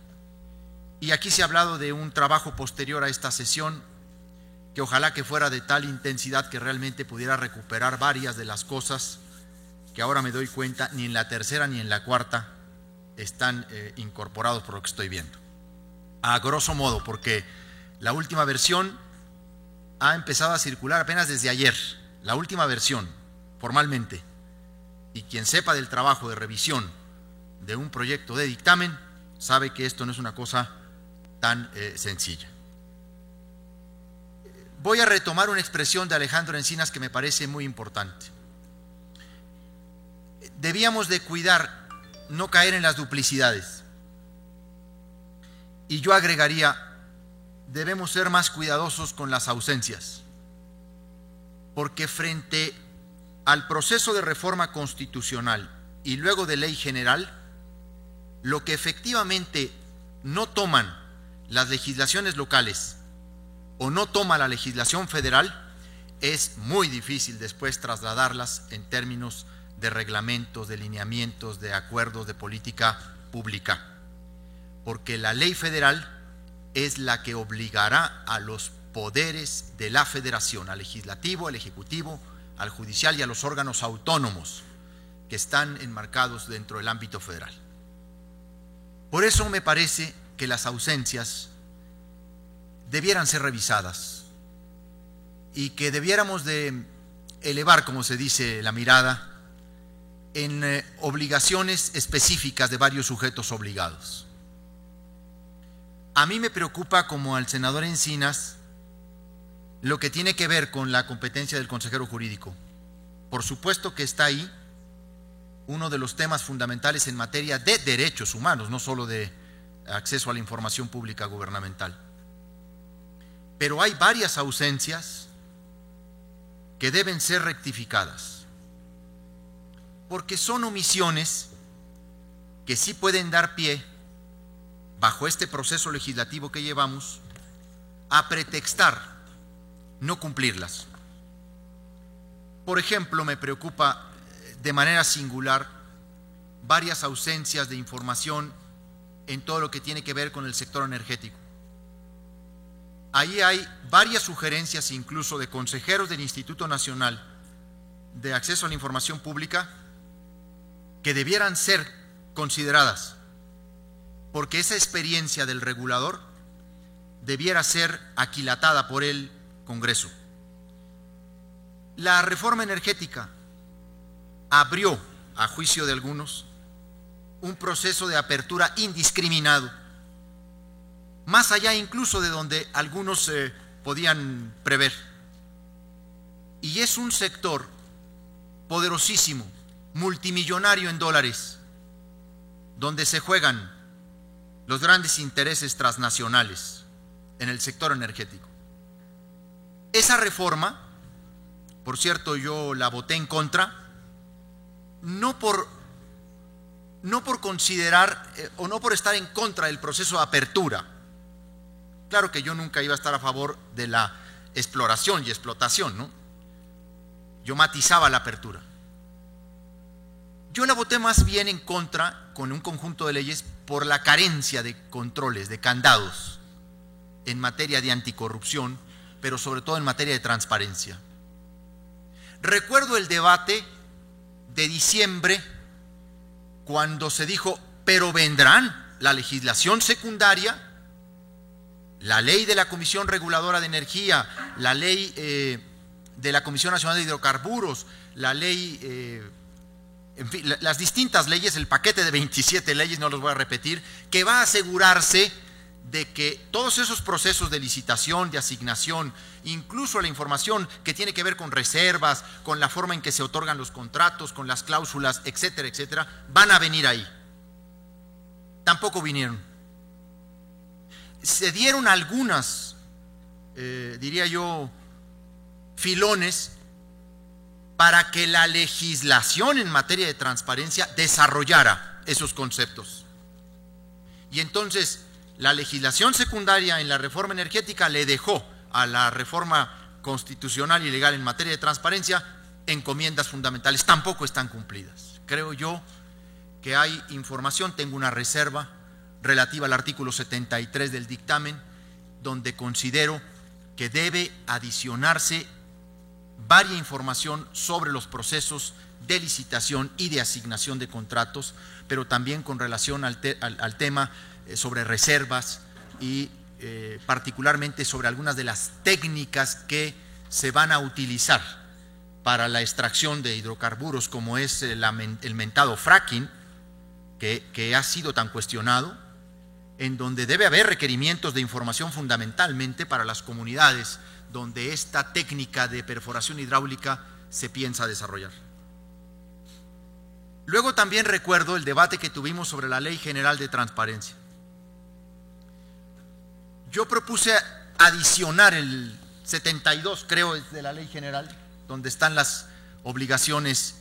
Y aquí se ha hablado de un trabajo posterior a esta sesión, que ojalá que fuera de tal intensidad que realmente pudiera recuperar varias de las cosas que ahora me doy cuenta ni en la tercera ni en la cuarta están incorporados por lo que estoy viendo. A grosso modo, porque la última versión ha empezado a circular apenas desde ayer, la última versión, formalmente, y quien sepa del trabajo de revisión de un proyecto de dictamen sabe que esto no es una cosa tan sencilla. Voy a retomar una expresión de Alejandro Encinas que me parece muy importante. Debíamos de cuidar no caer en las duplicidades. Y yo agregaría, debemos ser más cuidadosos con las ausencias, porque frente al proceso de reforma constitucional y luego de ley general, lo que efectivamente no toman las legislaciones locales o no toma la legislación federal, es muy difícil después trasladarlas en términos de reglamentos, de lineamientos, de acuerdos de política pública, porque la ley federal es la que obligará a los poderes de la federación, al legislativo, al ejecutivo, al judicial y a los órganos autónomos que están enmarcados dentro del ámbito federal. Por eso me parece que las ausencias debieran ser revisadas y que debiéramos de elevar, como se dice, la mirada en obligaciones específicas de varios sujetos obligados. A mí me preocupa, como al senador Encinas, lo que tiene que ver con la competencia del consejero jurídico. Por supuesto que está ahí uno de los temas fundamentales en materia de derechos humanos, no solo de acceso a la información pública gubernamental. Pero hay varias ausencias que deben ser rectificadas, porque son omisiones que sí pueden dar pie, bajo este proceso legislativo que llevamos, a pretextar no cumplirlas. Por ejemplo, me preocupa de manera singular varias ausencias de información en todo lo que tiene que ver con el sector energético. Ahí hay varias sugerencias incluso de consejeros del Instituto Nacional de Acceso a la Información Pública que debieran ser consideradas, porque esa experiencia del regulador debiera ser aquilatada por el Congreso. La reforma energética abrió, a juicio de algunos, un proceso de apertura indiscriminado, más allá incluso de donde algunos podían prever. Y es un sector poderosísimo, multimillonario en dólares, donde se juegan los grandes intereses transnacionales en el sector energético. Esa reforma, por cierto, yo la voté en contra, no por considerar o no por estar en contra del proceso de apertura. Claro que yo nunca iba a estar a favor de la exploración y explotación, ¿no? Yo matizaba la apertura. Yo la voté más bien en contra, con un conjunto de leyes, por la carencia de controles, de candados en materia de anticorrupción, pero sobre todo en materia de transparencia. Recuerdo el debate de diciembre, cuando se dijo, pero vendrán la legislación secundaria, la ley de la Comisión Reguladora de Energía, la ley de la Comisión Nacional de Hidrocarburos, la ley, en fin, las distintas leyes, el paquete de 27 leyes, no los voy a repetir, que va a asegurarse de que todos esos procesos de licitación, de asignación, incluso la información que tiene que ver con reservas, con la forma en que se otorgan los contratos, con las cláusulas, etcétera, etcétera, van a venir ahí. Tampoco vinieron. Se dieron algunas, diría yo, filones para que la legislación en materia de transparencia desarrollara esos conceptos. Y entonces la legislación secundaria en la reforma energética le dejó a la reforma constitucional y legal en materia de transparencia encomiendas fundamentales tampoco están cumplidas. Creo yo que hay información, tengo una reserva relativa al artículo 73 del dictamen, donde considero que debe adicionarse varia información sobre los procesos de licitación y de asignación de contratos, pero también con relación al tema sobre reservas y particularmente sobre algunas de las técnicas que se van a utilizar para la extracción de hidrocarburos, como es el mentado fracking, que ha sido tan cuestionado, en donde debe haber requerimientos de información fundamentalmente para las comunidades donde esta técnica de perforación hidráulica se piensa desarrollar. Luego también recuerdo el debate que tuvimos sobre la Ley General de Transparencia. Yo propuse adicionar el 72, creo, es de la Ley General, donde están las obligaciones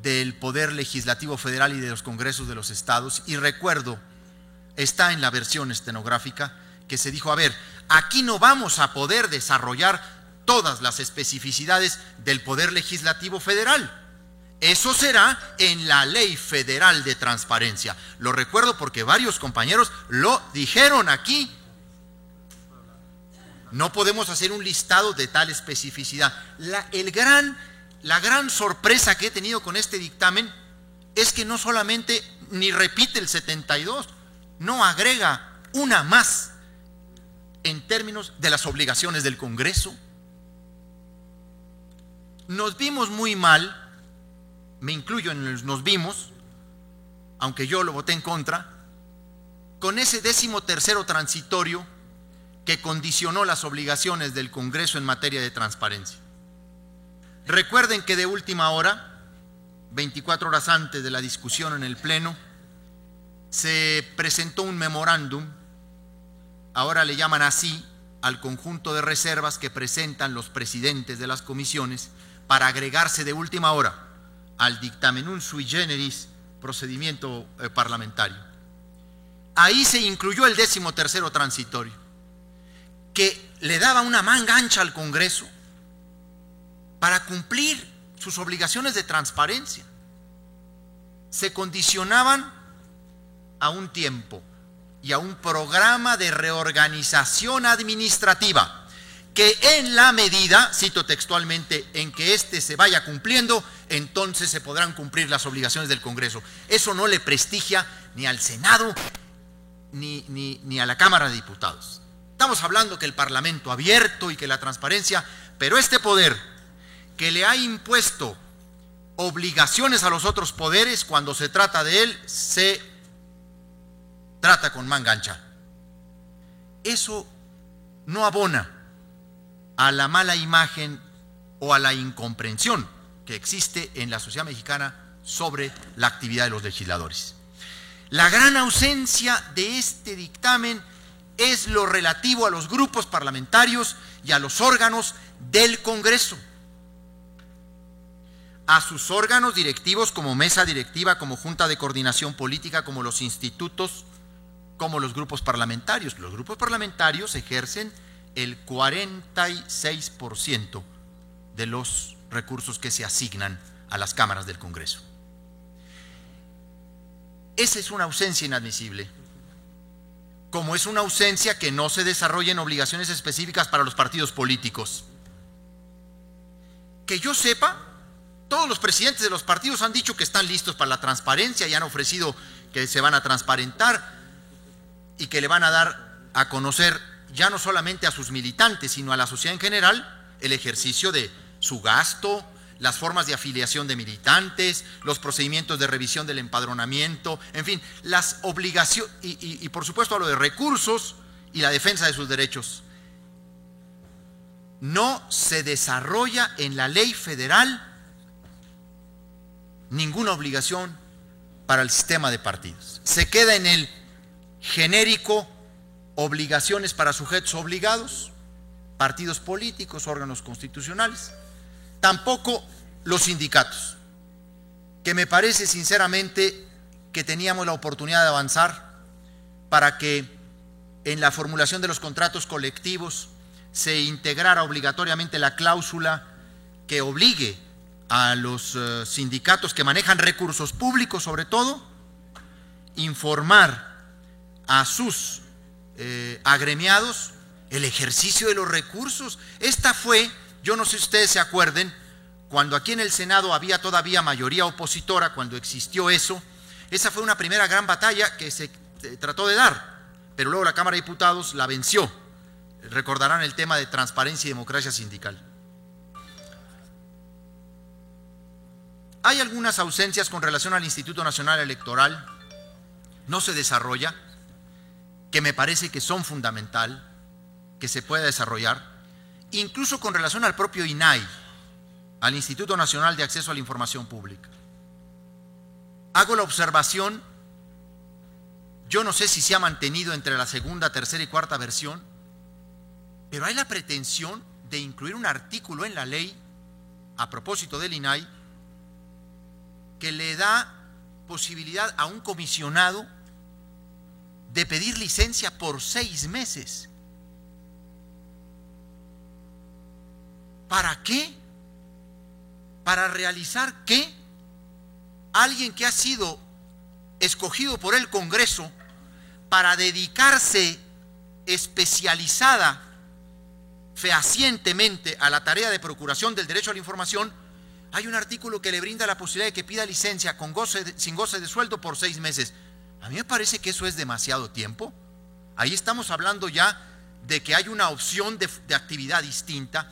del Poder Legislativo Federal y de los Congresos de los Estados, y recuerdo, está en la versión estenográfica, que se dijo, a ver, aquí no vamos a poder desarrollar todas las especificidades del Poder Legislativo Federal. Eso será en la Ley Federal de Transparencia. Lo recuerdo porque varios compañeros lo dijeron aquí. No podemos hacer un listado de tal especificidad. La gran sorpresa que he tenido con este dictamen es que no solamente ni repite el 72, no agrega una más en términos de las obligaciones del Congreso. Nos vimos muy mal, me incluyo en los nos vimos, aunque yo lo voté en contra, con ese 13º transitorio que condicionó las obligaciones del Congreso en materia de transparencia. Recuerden que de última hora, 24 horas antes de la discusión en el Pleno, se presentó un memorándum, ahora le llaman así, al conjunto de reservas que presentan los presidentes de las comisiones para agregarse de última hora al dictamen, un sui generis procedimiento parlamentario. Ahí se incluyó el 13º transitorio, que le daba una manga ancha al Congreso para cumplir sus obligaciones de transparencia. Se condicionaban a un tiempo y a un programa de reorganización administrativa que en la medida, cito textualmente, en que éste se vaya cumpliendo, entonces se podrán cumplir las obligaciones del Congreso. Eso no le prestigia ni al Senado ni a la Cámara de Diputados. Estamos hablando que el Parlamento abierto y que la transparencia, pero este poder que le ha impuesto obligaciones a los otros poderes, cuando se trata de él, se trata con manga ancha. Eso no abona a la mala imagen o a la incomprensión que existe en la sociedad mexicana sobre la actividad de los legisladores. La gran ausencia de este dictamen es lo relativo a los grupos parlamentarios y a los órganos del Congreso, a sus órganos directivos como mesa directiva, como junta de coordinación política, como los institutos, como los grupos parlamentarios. Los grupos parlamentarios ejercen el 46% de los recursos que se asignan a las cámaras del Congreso. Esa es una ausencia inadmisible, como es una ausencia que no se desarrollen obligaciones específicas para los partidos políticos. Que yo sepa, todos los presidentes de los partidos han dicho que están listos para la transparencia y han ofrecido que se van a transparentar y que le van a dar a conocer ya no solamente a sus militantes, sino a la sociedad en general, el ejercicio de su gasto, las formas de afiliación de militantes, los procedimientos de revisión del empadronamiento, en fin, las obligaciones y por supuesto a lo de recursos y la defensa de sus derechos. No se desarrolla en la ley federal ninguna obligación para el sistema de partidos. Se queda en el genérico obligaciones para sujetos obligados, partidos políticos, órganos constitucionales. Tampoco los sindicatos, que me parece sinceramente que teníamos la oportunidad de avanzar para que en la formulación de los contratos colectivos se integrara obligatoriamente la cláusula que obligue a los sindicatos que manejan recursos públicos, sobre todo, informar a sus agremiados el ejercicio de los recursos. Esta fue, yo no sé si ustedes se acuerden, cuando aquí en el Senado había todavía mayoría opositora, cuando existió eso, esa fue una primera gran batalla que se trató de dar, pero luego la Cámara de Diputados la venció. Recordarán el tema de transparencia y democracia sindical. Hay algunas ausencias con relación al Instituto Nacional Electoral, no se desarrolla, que me parece que son fundamental, que se pueda desarrollar, incluso con relación al propio INAI, al Instituto Nacional de Acceso a la Información Pública. Hago la observación, yo no sé si se ha mantenido entre la segunda, tercera y cuarta versión, pero hay la pretensión de incluir un artículo en la ley, a propósito del INAI, que le da posibilidad a un comisionado de pedir licencia por 6 meses. ¿Para qué? ¿Para realizar qué? Alguien que ha sido escogido por el Congreso para dedicarse especializada, fehacientemente a la tarea de procuración del derecho a la información. Hay un artículo que le brinda la posibilidad de que pida licencia sin goce de sueldo por 6 meses. A mí me parece que eso es demasiado tiempo. Ahí estamos hablando ya de que hay una opción de actividad distinta.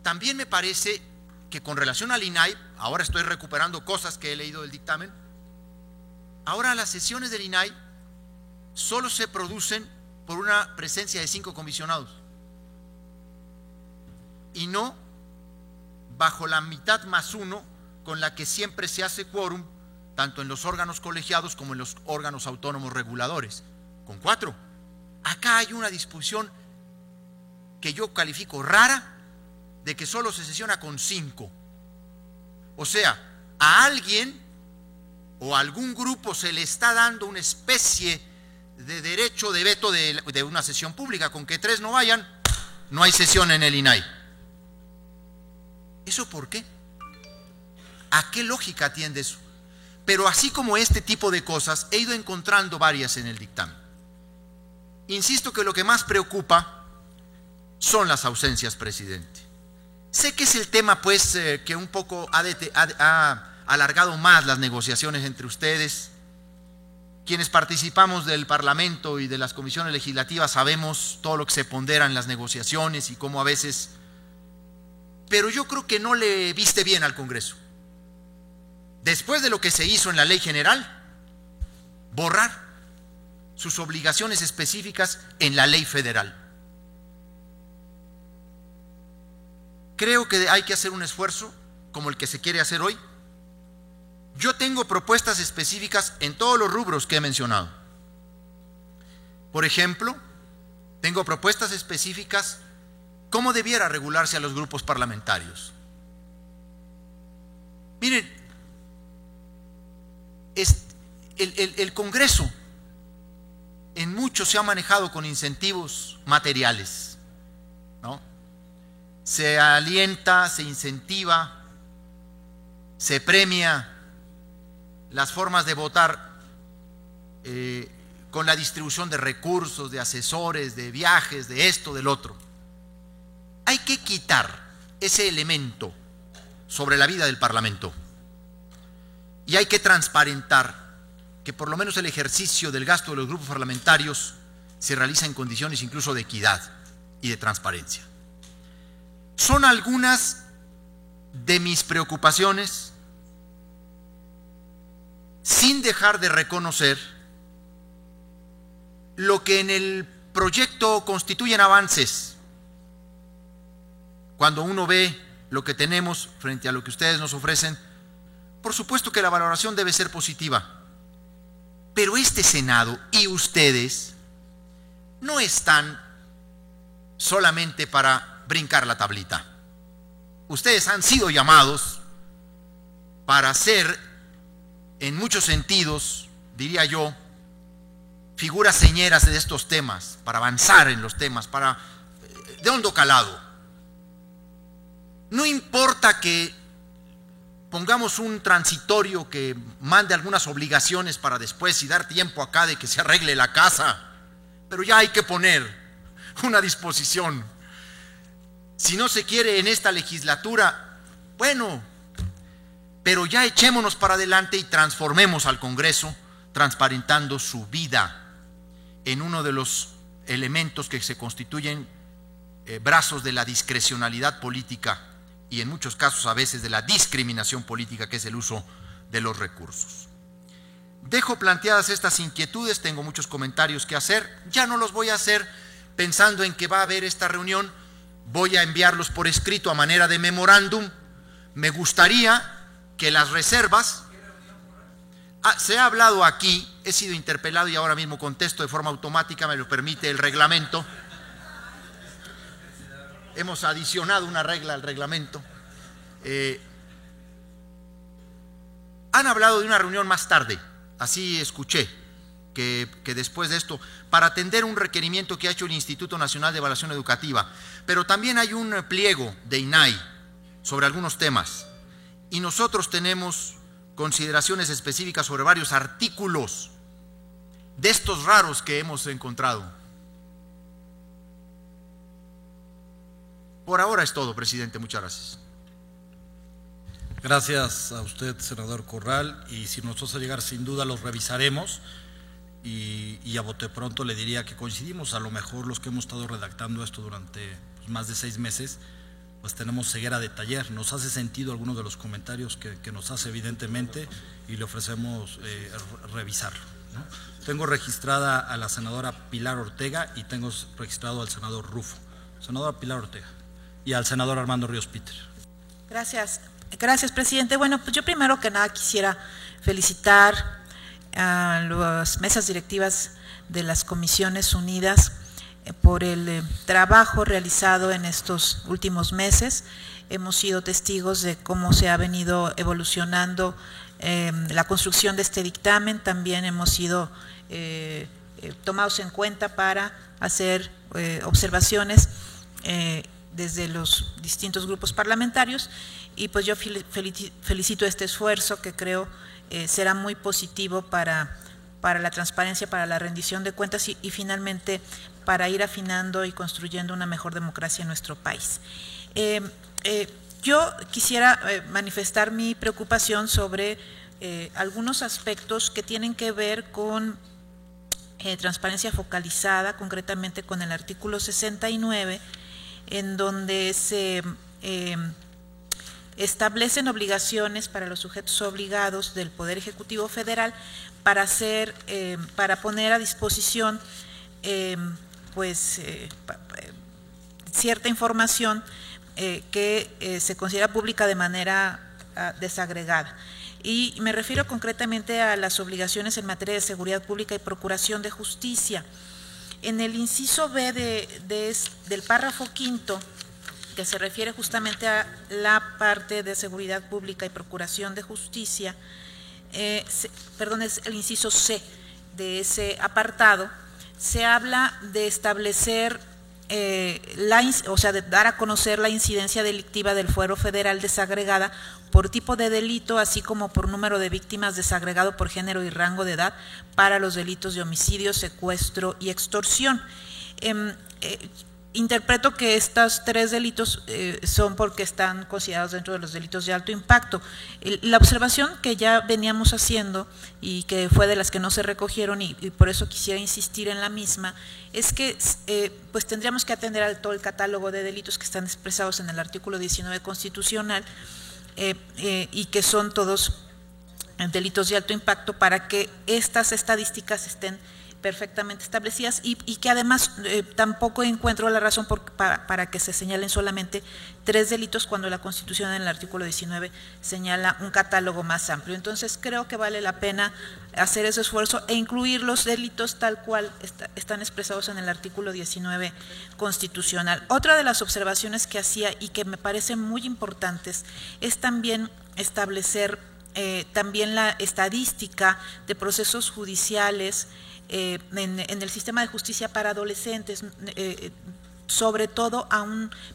También me parece que con relación al INAI, ahora estoy recuperando cosas que he leído del dictamen, ahora las sesiones del INAI solo se producen por una presencia de 5 comisionados y no bajo la mitad más 1 con la que siempre se hace quórum, tanto en los órganos colegiados como en los órganos autónomos reguladores, con 4. Acá hay una disposición que yo califico rara, de que solo se sesiona con 5. O sea, a alguien o a algún grupo se le está dando una especie de derecho de veto de una sesión pública. Con que 3 no vayan, no hay sesión en el INAI. ¿Eso por qué? ¿A qué lógica atiende eso? Pero así como este tipo de cosas, he ido encontrando varias en el dictamen. Insisto que lo que más preocupa son las ausencias, presidente. Sé que es el tema, pues, que un poco ha alargado más las negociaciones entre ustedes. Quienes participamos del Parlamento y de las comisiones legislativas sabemos todo lo que se pondera en las negociaciones y cómo a veces... Pero yo creo que no le viste bien al Congreso. Después de lo que se hizo en la Ley General, borrar sus obligaciones específicas en la Ley Federal. Creo que hay que hacer un esfuerzo como el que se quiere hacer hoy. Yo tengo propuestas específicas en todos los rubros que he mencionado. Por ejemplo, tengo propuestas específicas cómo debiera regularse a los grupos parlamentarios. Miren, el Congreso en mucho se ha manejado con incentivos materiales, ¿no? Se alienta, se incentiva, se premia las formas de votar con la distribución de recursos, de asesores, de viajes, de esto, del otro. Hay que quitar ese elemento sobre la vida del Parlamento y hay que transparentar que por lo menos el ejercicio del gasto de los grupos parlamentarios se realiza en condiciones incluso de equidad y de transparencia. Son algunas de mis preocupaciones, sin dejar de reconocer lo que en el proyecto constituyen avances. Cuando uno ve lo que tenemos frente a lo que ustedes nos ofrecen, por supuesto que la valoración debe ser positiva. Pero este Senado y ustedes no están solamente para brincar la tablita. Ustedes han sido llamados para ser, en muchos sentidos, diría yo, figuras señeras de estos temas, para avanzar en los temas, de hondo calado. No importa que pongamos un transitorio que mande algunas obligaciones para después y dar tiempo acá de que se arregle la casa, pero ya hay que poner una disposición. Si no se quiere en esta legislatura, bueno, pero ya echémonos para adelante y transformemos al Congreso, transparentando su vida en uno de los elementos que se constituyen brazos de la discrecionalidad política y en muchos casos a veces de la discriminación política, que es el uso de los recursos. Dejo planteadas estas inquietudes, tengo muchos comentarios que hacer, ya no los voy a hacer pensando en que va a haber esta reunión, voy a enviarlos por escrito a manera de memorándum. Me gustaría que las reservas, se ha hablado aquí, he sido interpelado y ahora mismo contesto de forma automática, me lo permite el reglamento. Hemos adicionado una regla al reglamento. Han hablado de una reunión más tarde, así escuché, que después de esto, para atender un requerimiento que ha hecho el Instituto Nacional de Evaluación Educativa, pero también hay un pliego de INAI sobre algunos temas, y nosotros tenemos consideraciones específicas sobre varios artículos de estos raros que hemos encontrado. Por ahora es todo, presidente. Muchas gracias. Gracias a usted, senador Corral, y si nos hace llegar, sin duda los revisaremos y a bote pronto le diría que coincidimos. A lo mejor los que hemos estado redactando esto durante más de 6 meses, pues tenemos ceguera de taller. Nos hace sentido algunos de los comentarios que nos hace evidentemente y le ofrecemos revisarlo, ¿no? Tengo registrada a la senadora Pilar Ortega y tengo registrado al senador Rufo. Senadora Pilar Ortega. Y al senador Armando Ríos Peter. Gracias, presidente. Bueno, pues yo primero que nada quisiera felicitar a las mesas directivas de las Comisiones Unidas por el trabajo realizado en estos últimos meses. Hemos sido testigos de cómo se ha venido evolucionando la construcción de este dictamen. También hemos sido tomados en cuenta para hacer observaciones desde los distintos grupos parlamentarios, y pues yo felicito este esfuerzo que creo será muy positivo para la transparencia, para la rendición de cuentas y finalmente para ir afinando y construyendo una mejor democracia en nuestro país. Yo quisiera manifestar mi preocupación sobre algunos aspectos que tienen que ver con transparencia focalizada, concretamente con el artículo 69, en donde se establecen obligaciones para los sujetos obligados del Poder Ejecutivo Federal para poner a disposición cierta información que se considera pública de manera desagregada. Y me refiero concretamente a las obligaciones en materia de seguridad pública y procuración de justicia. En el inciso B del párrafo quinto, que se refiere justamente a la parte de seguridad pública y procuración de justicia, es el inciso C de ese apartado, se habla de establecer, de dar a conocer la incidencia delictiva del fuero federal desagregada por tipo de delito, así como por número de víctimas desagregado por género y rango de edad para los delitos de homicidio, secuestro y extorsión. Interpreto que estos 3 delitos son porque están considerados dentro de los delitos de alto impacto. La observación que ya veníamos haciendo y que fue de las que no se recogieron y por eso quisiera insistir en la misma, es que pues tendríamos que atender a todo el catálogo de delitos que están expresados en el artículo 19 constitucional y que son todos delitos de alto impacto para que estas estadísticas estén perfectamente establecidas y que además tampoco encuentro la razón para que se señalen solamente 3 delitos cuando la Constitución en el artículo 19 señala un catálogo más amplio. Entonces creo que vale la pena hacer ese esfuerzo e incluir los delitos tal cual están expresados en el artículo 19 constitucional. Otra de las observaciones que hacía y que me parecen muy importantes es también establecer también la estadística de procesos judiciales en el sistema de justicia para adolescentes. sobre todo a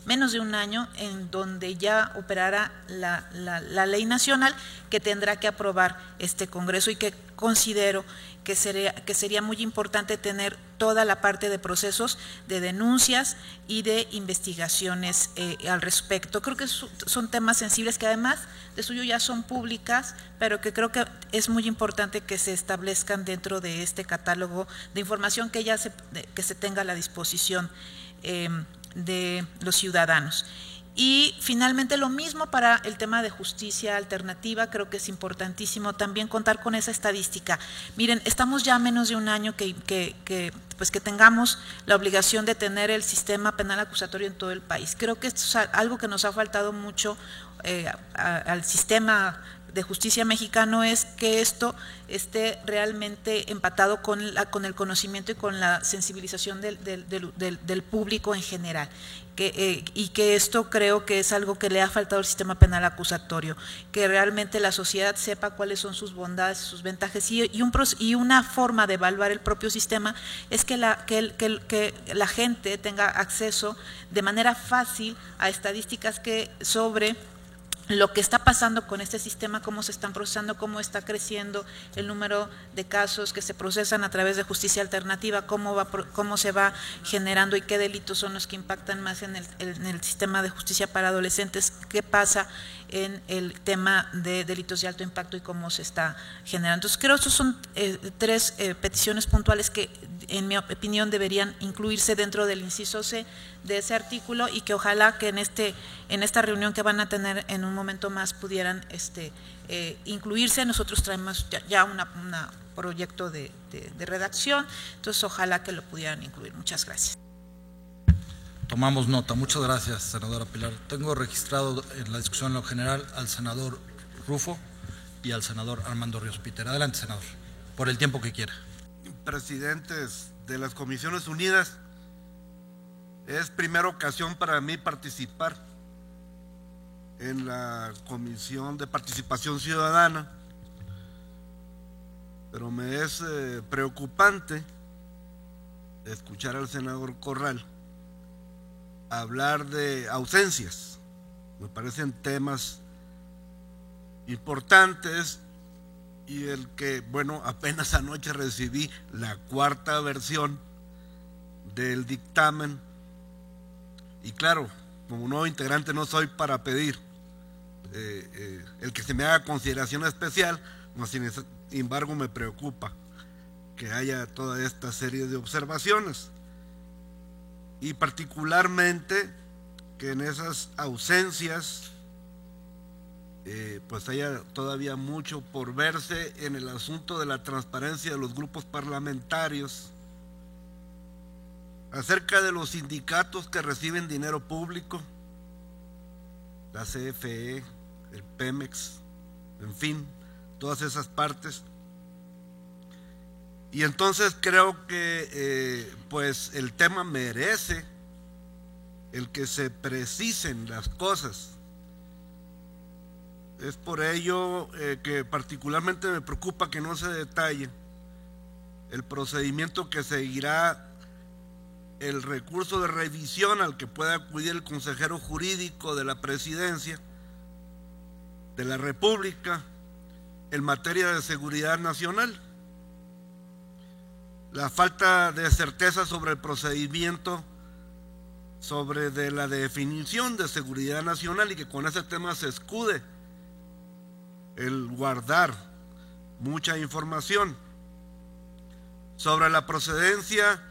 menos de un año en donde ya operará la ley nacional que tendrá que aprobar este Congreso, y que considero que sería muy importante tener toda la parte de procesos de denuncias y de investigaciones al respecto. Creo que son temas sensibles que además de suyo ya son públicas, pero que creo que es muy importante que se establezcan dentro de este catálogo de información que se tenga a la disposición de los ciudadanos. Y finalmente lo mismo para el tema de justicia alternativa. Creo que es importantísimo también contar con esa estadística. Miren, estamos ya a menos de un año que tengamos la obligación de tener el sistema penal acusatorio en todo el país. Creo que esto es algo que nos ha faltado mucho al sistema de justicia mexicano, es que esto esté realmente empatado con el conocimiento y con la sensibilización del público en general. Y que esto creo que es algo que le ha faltado al sistema penal acusatorio, que realmente la sociedad sepa cuáles son sus bondades, sus ventajas, y una forma de evaluar el propio sistema es que la gente tenga acceso de manera fácil a estadísticas sobre lo que está pasando con este sistema, cómo se están procesando, cómo está creciendo el número de casos que se procesan a través de justicia alternativa, cómo se va generando y qué delitos son los que impactan más en el sistema de justicia para adolescentes, qué pasa en el tema de delitos de alto impacto y cómo se está generando. Entonces creo que estos son tres peticiones puntuales que en mi opinión deberían incluirse dentro del inciso C de ese artículo, y que ojalá que en esta reunión que van a tener en un momento más pudieran incluirse. Nosotros traemos ya un proyecto de redacción, entonces ojalá que lo pudieran incluir. Muchas gracias. Tomamos nota. Muchas gracias, senadora Pilar. Tengo registrado en la discusión en lo general al senador Rufo y al senador Armando Ríos Peter. Adelante, senador, por el tiempo que quiera. Presidentes de las Comisiones Unidas, es primera ocasión para mí participar en la Comisión de Participación Ciudadana, pero me es preocupante escuchar al senador Corral hablar de ausencias. Me parecen temas importantes, y apenas anoche recibí la cuarta versión del dictamen, y claro, como nuevo integrante no soy para pedir el que se me haga consideración especial, sin embargo me preocupa que haya toda esta serie de observaciones, y particularmente que en esas ausencias pues haya todavía mucho por verse en el asunto de la transparencia de los grupos parlamentarios, acerca de los sindicatos que reciben dinero público, la CFE, el Pemex, en fin, todas esas partes. Y entonces creo que pues el tema merece el que se precisen las cosas. Es por ello que particularmente me preocupa que no se detalle el procedimiento que seguirá el recurso de revisión al que pueda acudir el consejero jurídico de la Presidencia de la República en materia de seguridad nacional. La falta de certeza sobre el procedimiento de la definición de seguridad nacional, y que con ese tema se escude el guardar mucha información sobre la procedencia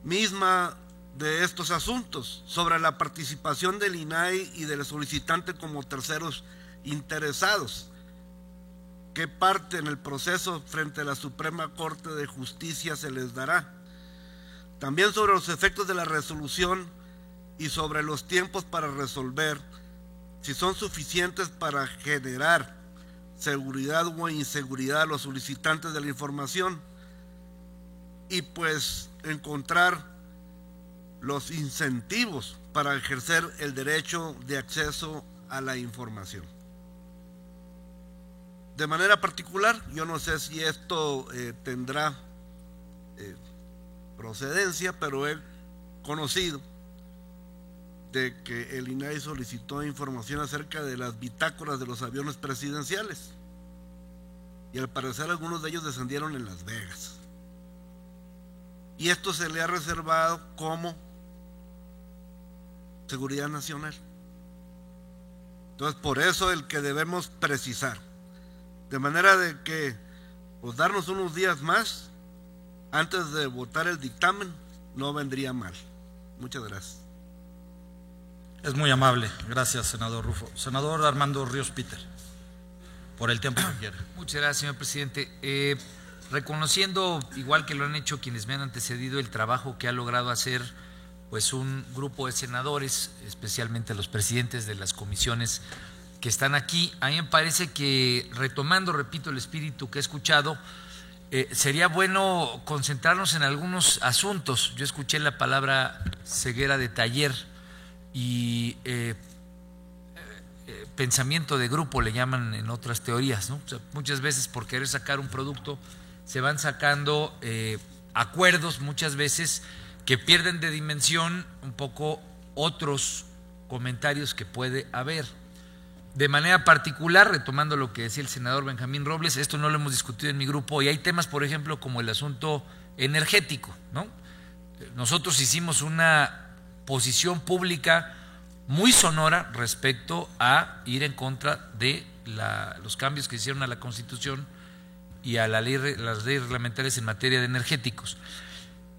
misma de estos asuntos, sobre la participación del INAI y del solicitante como terceros interesados, qué parte en el proceso frente a la Suprema Corte de Justicia se les dará, también sobre los efectos de la resolución y sobre los tiempos para resolver, si son suficientes para generar seguridad o inseguridad a los solicitantes de la información, y pues encontrar los incentivos para ejercer el derecho de acceso a la información. De manera particular, yo no sé si esto tendrá procedencia, pero he conocido de que el INAI solicitó información acerca de las bitácoras de los aviones presidenciales y al parecer algunos de ellos descendieron en Las Vegas y esto se le ha reservado como seguridad nacional. Entonces por eso el que debemos precisar, de manera de que pues darnos unos días más antes de votar el dictamen no vendría mal. Muchas gracias. Es muy amable, gracias, senador Rufo. Senador Armando Ríos Peter, por el tiempo que quiera. Muchas gracias, señor presidente. Reconociendo, igual que lo han hecho quienes me han antecedido, el trabajo que ha logrado hacer pues un grupo de senadores, especialmente los presidentes de las comisiones que están aquí, a mí me parece que, retomando, repito, el espíritu que he escuchado, sería bueno concentrarnos en algunos asuntos. Yo escuché la palabra ceguera de taller y pensamiento de grupo le llaman en otras teorías, ¿no? O sea, muchas veces por querer sacar un producto se van sacando acuerdos muchas veces que pierden de dimensión un poco otros comentarios que puede haber. De manera particular, retomando lo que decía el senador Benjamín Robles, esto no lo hemos discutido en mi grupo y hay temas, por ejemplo, como el asunto energético, ¿no? Nosotros hicimos una posición pública muy sonora respecto a ir en contra de los cambios que hicieron a la Constitución y a las leyes reglamentarias en materia de energéticos.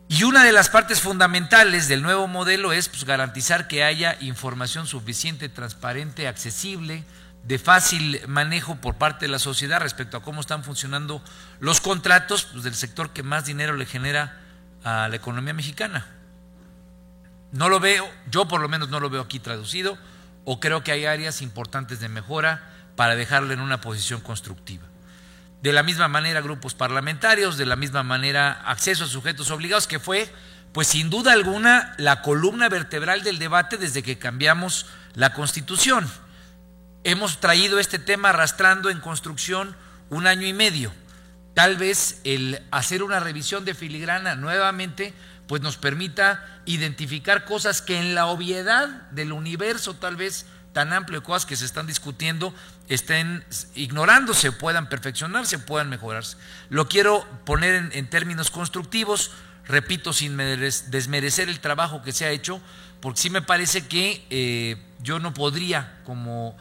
Y una de las partes fundamentales del nuevo modelo es pues, garantizar que haya información suficiente, transparente, accesible, de fácil manejo por parte de la sociedad respecto a cómo están funcionando los contratos pues, del sector que más dinero le genera a la economía mexicana. No lo veo, yo por lo menos no lo veo aquí traducido, o creo que hay áreas importantes de mejora para dejarlo en una posición constructiva. De la misma manera grupos parlamentarios, de la misma manera acceso a sujetos obligados, que fue, pues sin duda alguna, la columna vertebral del debate desde que cambiamos la Constitución. Hemos traído este tema arrastrando en construcción 1 año y medio. Tal vez el hacer una revisión de filigrana nuevamente pues nos permita identificar cosas que en la obviedad del universo tal vez tan amplio de cosas que se están discutiendo estén ignorándose, puedan perfeccionarse, puedan mejorarse. Lo quiero poner en términos constructivos, repito, sin desmerecer el trabajo que se ha hecho, porque sí me parece que yo no podría, como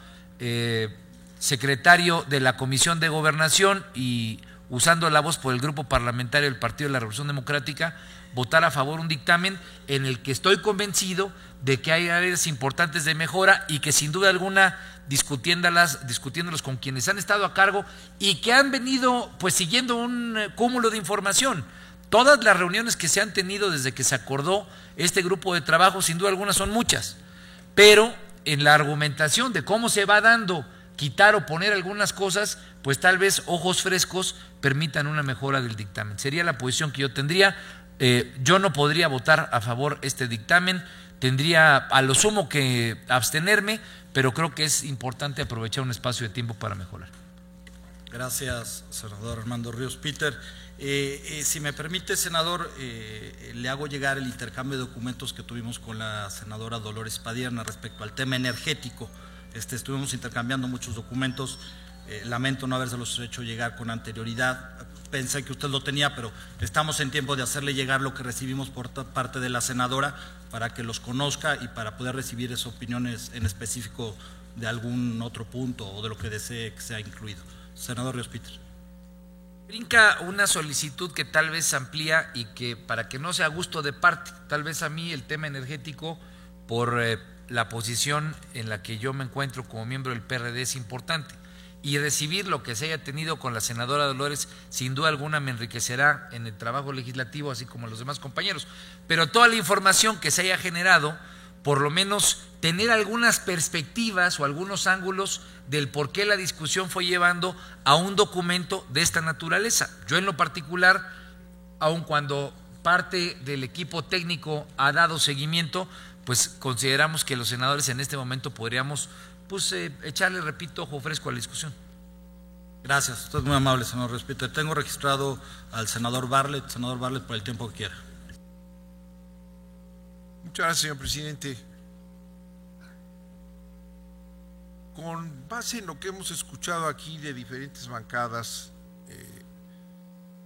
secretario de la Comisión de Gobernación y usando la voz por el grupo parlamentario del Partido de la Revolución Democrática, votar a favor un dictamen en el que estoy convencido de que hay áreas importantes de mejora y que sin duda alguna discutiéndolos con quienes han estado a cargo y que han venido pues siguiendo un cúmulo de información. Todas las reuniones que se han tenido desde que se acordó este grupo de trabajo, sin duda alguna son muchas, pero en la argumentación de cómo se va dando, quitar o poner algunas cosas, pues tal vez ojos frescos permitan una mejora del dictamen. Sería la posición que yo tendría. Yo no podría votar a favor este dictamen, tendría a lo sumo que abstenerme, pero creo que es importante aprovechar un espacio de tiempo para mejorar. Gracias, senador Armando Ríos Peter. Si me permite, senador, le hago llegar el intercambio de documentos que tuvimos con la senadora Dolores Padierna respecto al tema energético. Estuvimos intercambiando muchos documentos, lamento no habérselos hecho llegar con anterioridad. Pensé que usted lo tenía, pero estamos en tiempo de hacerle llegar lo que recibimos por parte de la senadora para que los conozca y para poder recibir esas opiniones en específico de algún otro punto o de lo que desee que sea incluido. Senador Ríos Peter. Brinca una solicitud que tal vez amplía y que para que no sea gusto de parte, tal vez a mí el tema energético por la posición en la que yo me encuentro como miembro del PRD es importante. Y recibir lo que se haya tenido con la senadora Dolores, sin duda alguna me enriquecerá en el trabajo legislativo, así como los demás compañeros. Pero toda la información que se haya generado, por lo menos tener algunas perspectivas o algunos ángulos del por qué la discusión fue llevando a un documento de esta naturaleza. Yo en lo particular, aun cuando parte del equipo técnico ha dado seguimiento, pues consideramos que los senadores en este momento podríamos echarle, repito, ojo fresco a la discusión. Gracias, usted es muy amable, senador Ríos Peter. Tengo registrado al senador Bartlett, por el tiempo que quiera. Muchas gracias, señor presidente. con base en lo que hemos escuchado aquí de diferentes bancadas,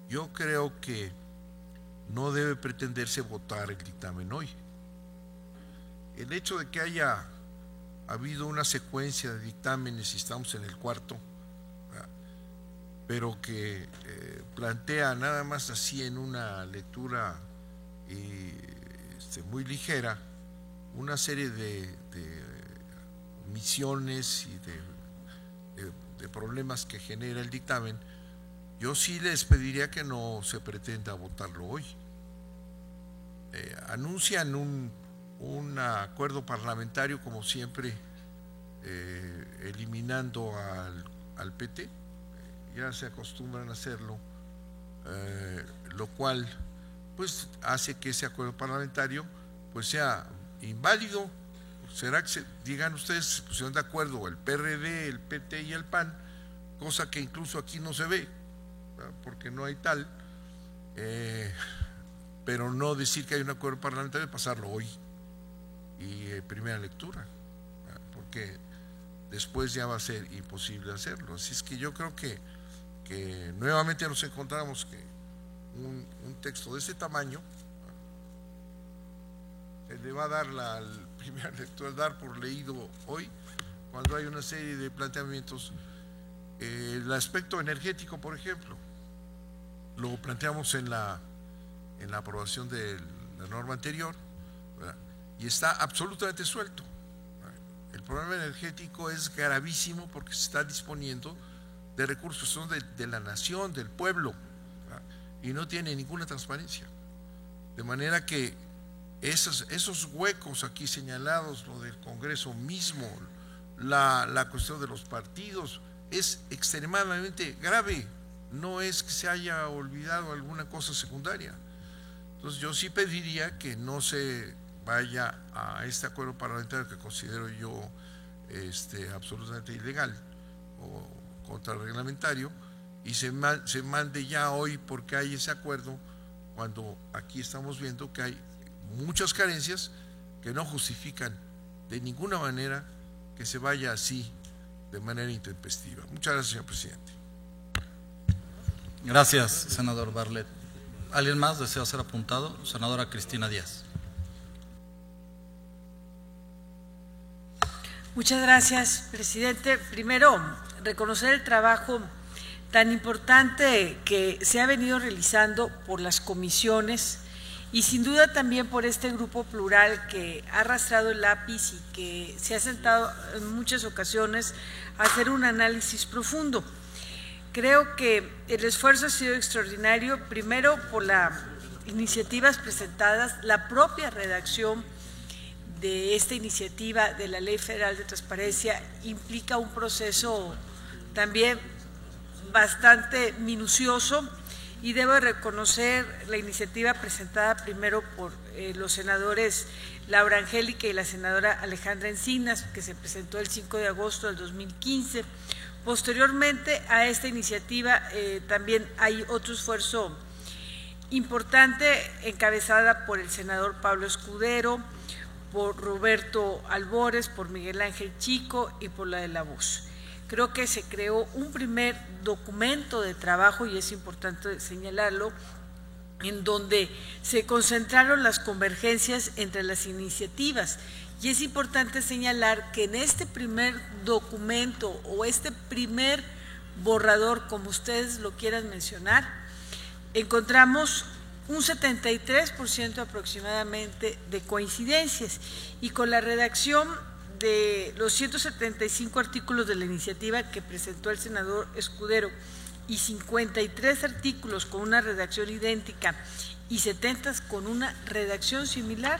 yo creo que no debe pretenderse votar el dictamen hoy. El hecho de que haya habido una secuencia de dictámenes y estamos en el cuarto, pero que plantea nada más así en una lectura muy ligera una serie de omisiones y de problemas que genera el dictamen, yo sí les pediría que no se pretenda votarlo hoy. Anuncian un acuerdo parlamentario, como siempre, eliminando al PT, ya se acostumbran a hacerlo, lo cual pues hace que ese acuerdo parlamentario pues sea inválido. Será que digan ustedes, se pusieron de acuerdo el PRD, el PT y el PAN, cosa que incluso aquí no se ve, porque no hay tal, pero no decir que hay un acuerdo parlamentario, pasarlo hoy y primera lectura, porque después ya va a ser imposible hacerlo. Así es que yo creo que nuevamente nos encontramos que un texto de ese tamaño se le va a dar la primera lectura, dar por leído hoy, cuando hay una serie de planteamientos. El aspecto energético, por ejemplo, lo planteamos en la aprobación de la norma anterior, ¿verdad? Y está absolutamente suelto. El problema energético es gravísimo porque se está disponiendo de recursos que son de la nación, del pueblo, ¿verdad? Y no tiene ninguna transparencia. De manera que esos huecos aquí señalados, lo del Congreso mismo, la cuestión de los partidos, es extremadamente grave. No es que se haya olvidado alguna cosa secundaria. Entonces yo sí pediría que no se vaya a este acuerdo parlamentario que considero yo absolutamente ilegal o contrarreglamentario, y se mande ya hoy, porque hay ese acuerdo, cuando aquí estamos viendo que hay muchas carencias que no justifican de ninguna manera que se vaya así de manera intempestiva. Muchas gracias, señor presidente. Gracias, senador Bartlett. ¿Alguien más desea ser apuntado? Senadora Cristina Díaz. Muchas gracias, presidente. Primero, reconocer el trabajo tan importante que se ha venido realizando por las comisiones y sin duda también por este grupo plural que ha arrastrado el lápiz y que se ha sentado en muchas ocasiones a hacer un análisis profundo. Creo que el esfuerzo ha sido extraordinario, primero por las iniciativas presentadas, la propia redacción de esta iniciativa de la Ley Federal de Transparencia implica un proceso también bastante minucioso, y debo reconocer la iniciativa presentada primero por los senadores Laura Angélica y la senadora Alejandra Encinas, que se presentó el 5 de agosto del 2015. Posteriormente a esta iniciativa también hay otro esfuerzo importante encabezada por el senador Pablo Escudero, por Roberto Albores, por Miguel Ángel Chico y por la de la Voz. Creo que se creó un primer documento de trabajo, y es importante señalarlo, en donde se concentraron las convergencias entre las iniciativas. Y es importante señalar que en este primer documento o este primer borrador, como ustedes lo quieran mencionar, encontramos un 73% aproximadamente de coincidencias, y con la redacción de los 175 artículos de la iniciativa que presentó el senador Escudero y 53 artículos con una redacción idéntica y 70 con una redacción similar.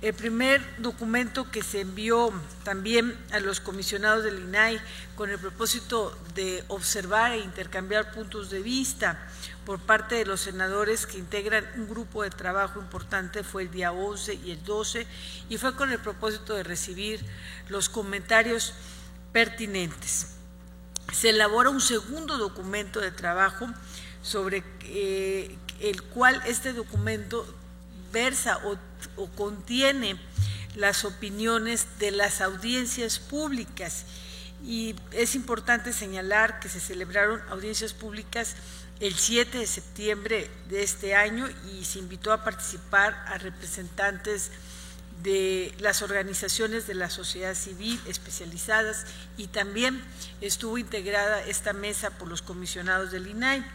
El primer documento que se envió también a los comisionados del INAI con el propósito de observar e intercambiar puntos de vista por parte de los senadores que integran un grupo de trabajo importante fue el día 11 y el 12, y fue con el propósito de recibir los comentarios pertinentes. Se elabora un segundo documento de trabajo sobre el cual este documento versa o contiene las opiniones de las audiencias públicas, Y es importante señalar que se celebraron audiencias públicas el 7 de septiembre de este año y se invitó a participar a representantes de las organizaciones de la sociedad civil especializadas y también estuvo integrada esta mesa por los comisionados del INAI.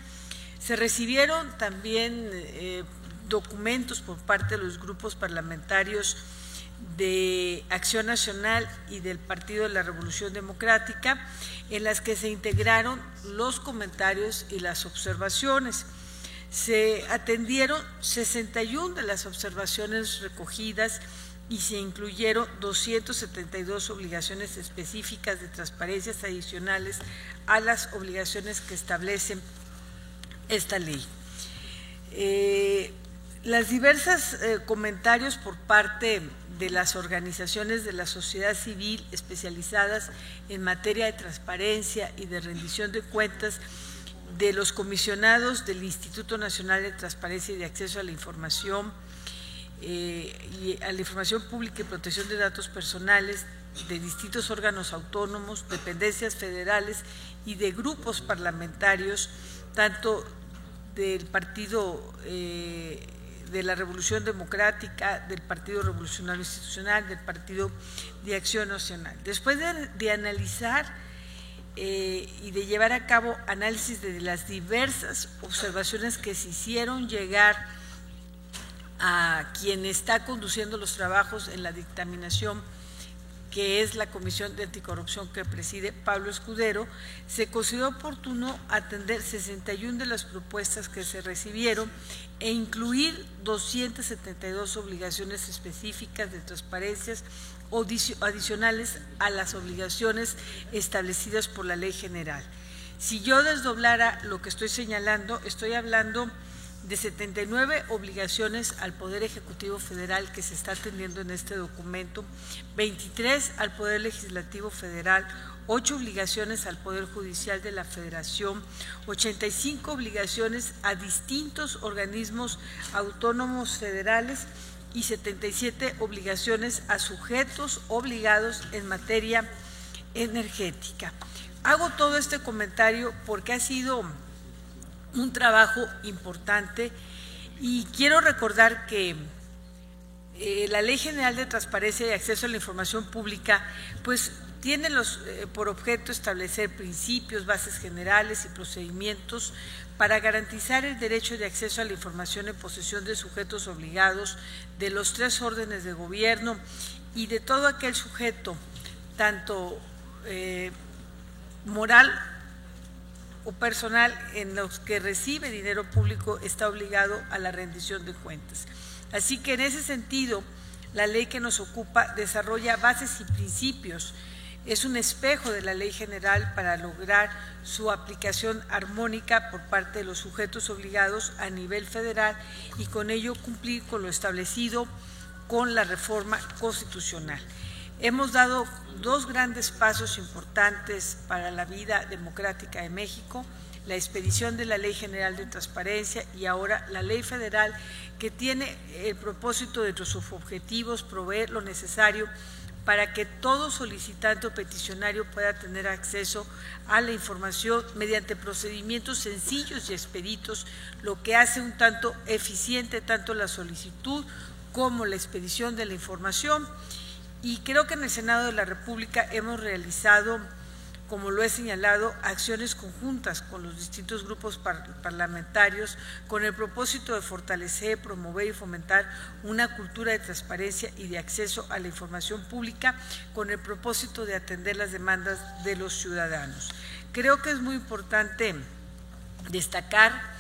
Se recibieron también documentos por parte de los grupos parlamentarios de Acción Nacional y del Partido de la Revolución Democrática, en las que se integraron los comentarios y las observaciones. Se atendieron 61 de las observaciones recogidas y se incluyeron 272 obligaciones específicas de transparencias adicionales a las obligaciones que establecen esta ley. Las diversas comentarios por parte de las organizaciones de la sociedad civil especializadas en materia de transparencia y de rendición de cuentas, de los comisionados del Instituto Nacional de Transparencia y de Acceso a la Información y a la Información Pública y Protección de Datos Personales, de distintos órganos autónomos, dependencias federales y de grupos parlamentarios, tanto del Partido de la Revolución Democrática, del Partido Revolucionario Institucional, del Partido de Acción Nacional. Después de analizar y de llevar a cabo análisis de las diversas observaciones que se hicieron llegar a quien está conduciendo los trabajos en la dictaminación, que es la Comisión de Anticorrupción que preside Pablo Escudero, se consideró oportuno atender 61 de las propuestas que se recibieron e incluir 272 obligaciones específicas de transparencias adicionales a las obligaciones establecidas por la Ley General. Si yo desdoblara lo que estoy señalando, estoy hablando de 79 obligaciones al Poder Ejecutivo Federal que se está atendiendo en este documento, 23 al Poder Legislativo Federal, 8 obligaciones al Poder Judicial de la Federación, 85 obligaciones a distintos organismos autónomos federales y 77 obligaciones a sujetos obligados en materia energética. Hago todo este comentario porque ha sido un trabajo importante y quiero recordar que la Ley General de Transparencia y Acceso a la Información Pública pues tiene por objeto establecer principios, bases generales y procedimientos para garantizar el derecho de acceso a la información en posesión de sujetos obligados de los 3 órdenes de gobierno y de todo aquel sujeto, tanto moral o personal, en los que recibe dinero público está obligado a la rendición de cuentas. Así que en ese sentido, la ley que nos ocupa desarrolla bases y principios. Es un espejo de la Ley General para lograr su aplicación armónica por parte de los sujetos obligados a nivel federal y con ello cumplir con lo establecido con la reforma constitucional. Hemos dado 2 grandes pasos importantes para la vida democrática de México: la expedición de la Ley General de Transparencia y ahora la Ley Federal, que tiene el propósito de sus objetivos proveer lo necesario para que todo solicitante o peticionario pueda tener acceso a la información mediante procedimientos sencillos y expeditos, lo que hace un tanto eficiente tanto la solicitud como la expedición de la información. Y creo que en el Senado de la República hemos realizado, como lo he señalado, acciones conjuntas con los distintos grupos parlamentarios con el propósito de fortalecer, promover y fomentar una cultura de transparencia y de acceso a la información pública con el propósito de atender las demandas de los ciudadanos. Creo que es muy importante destacar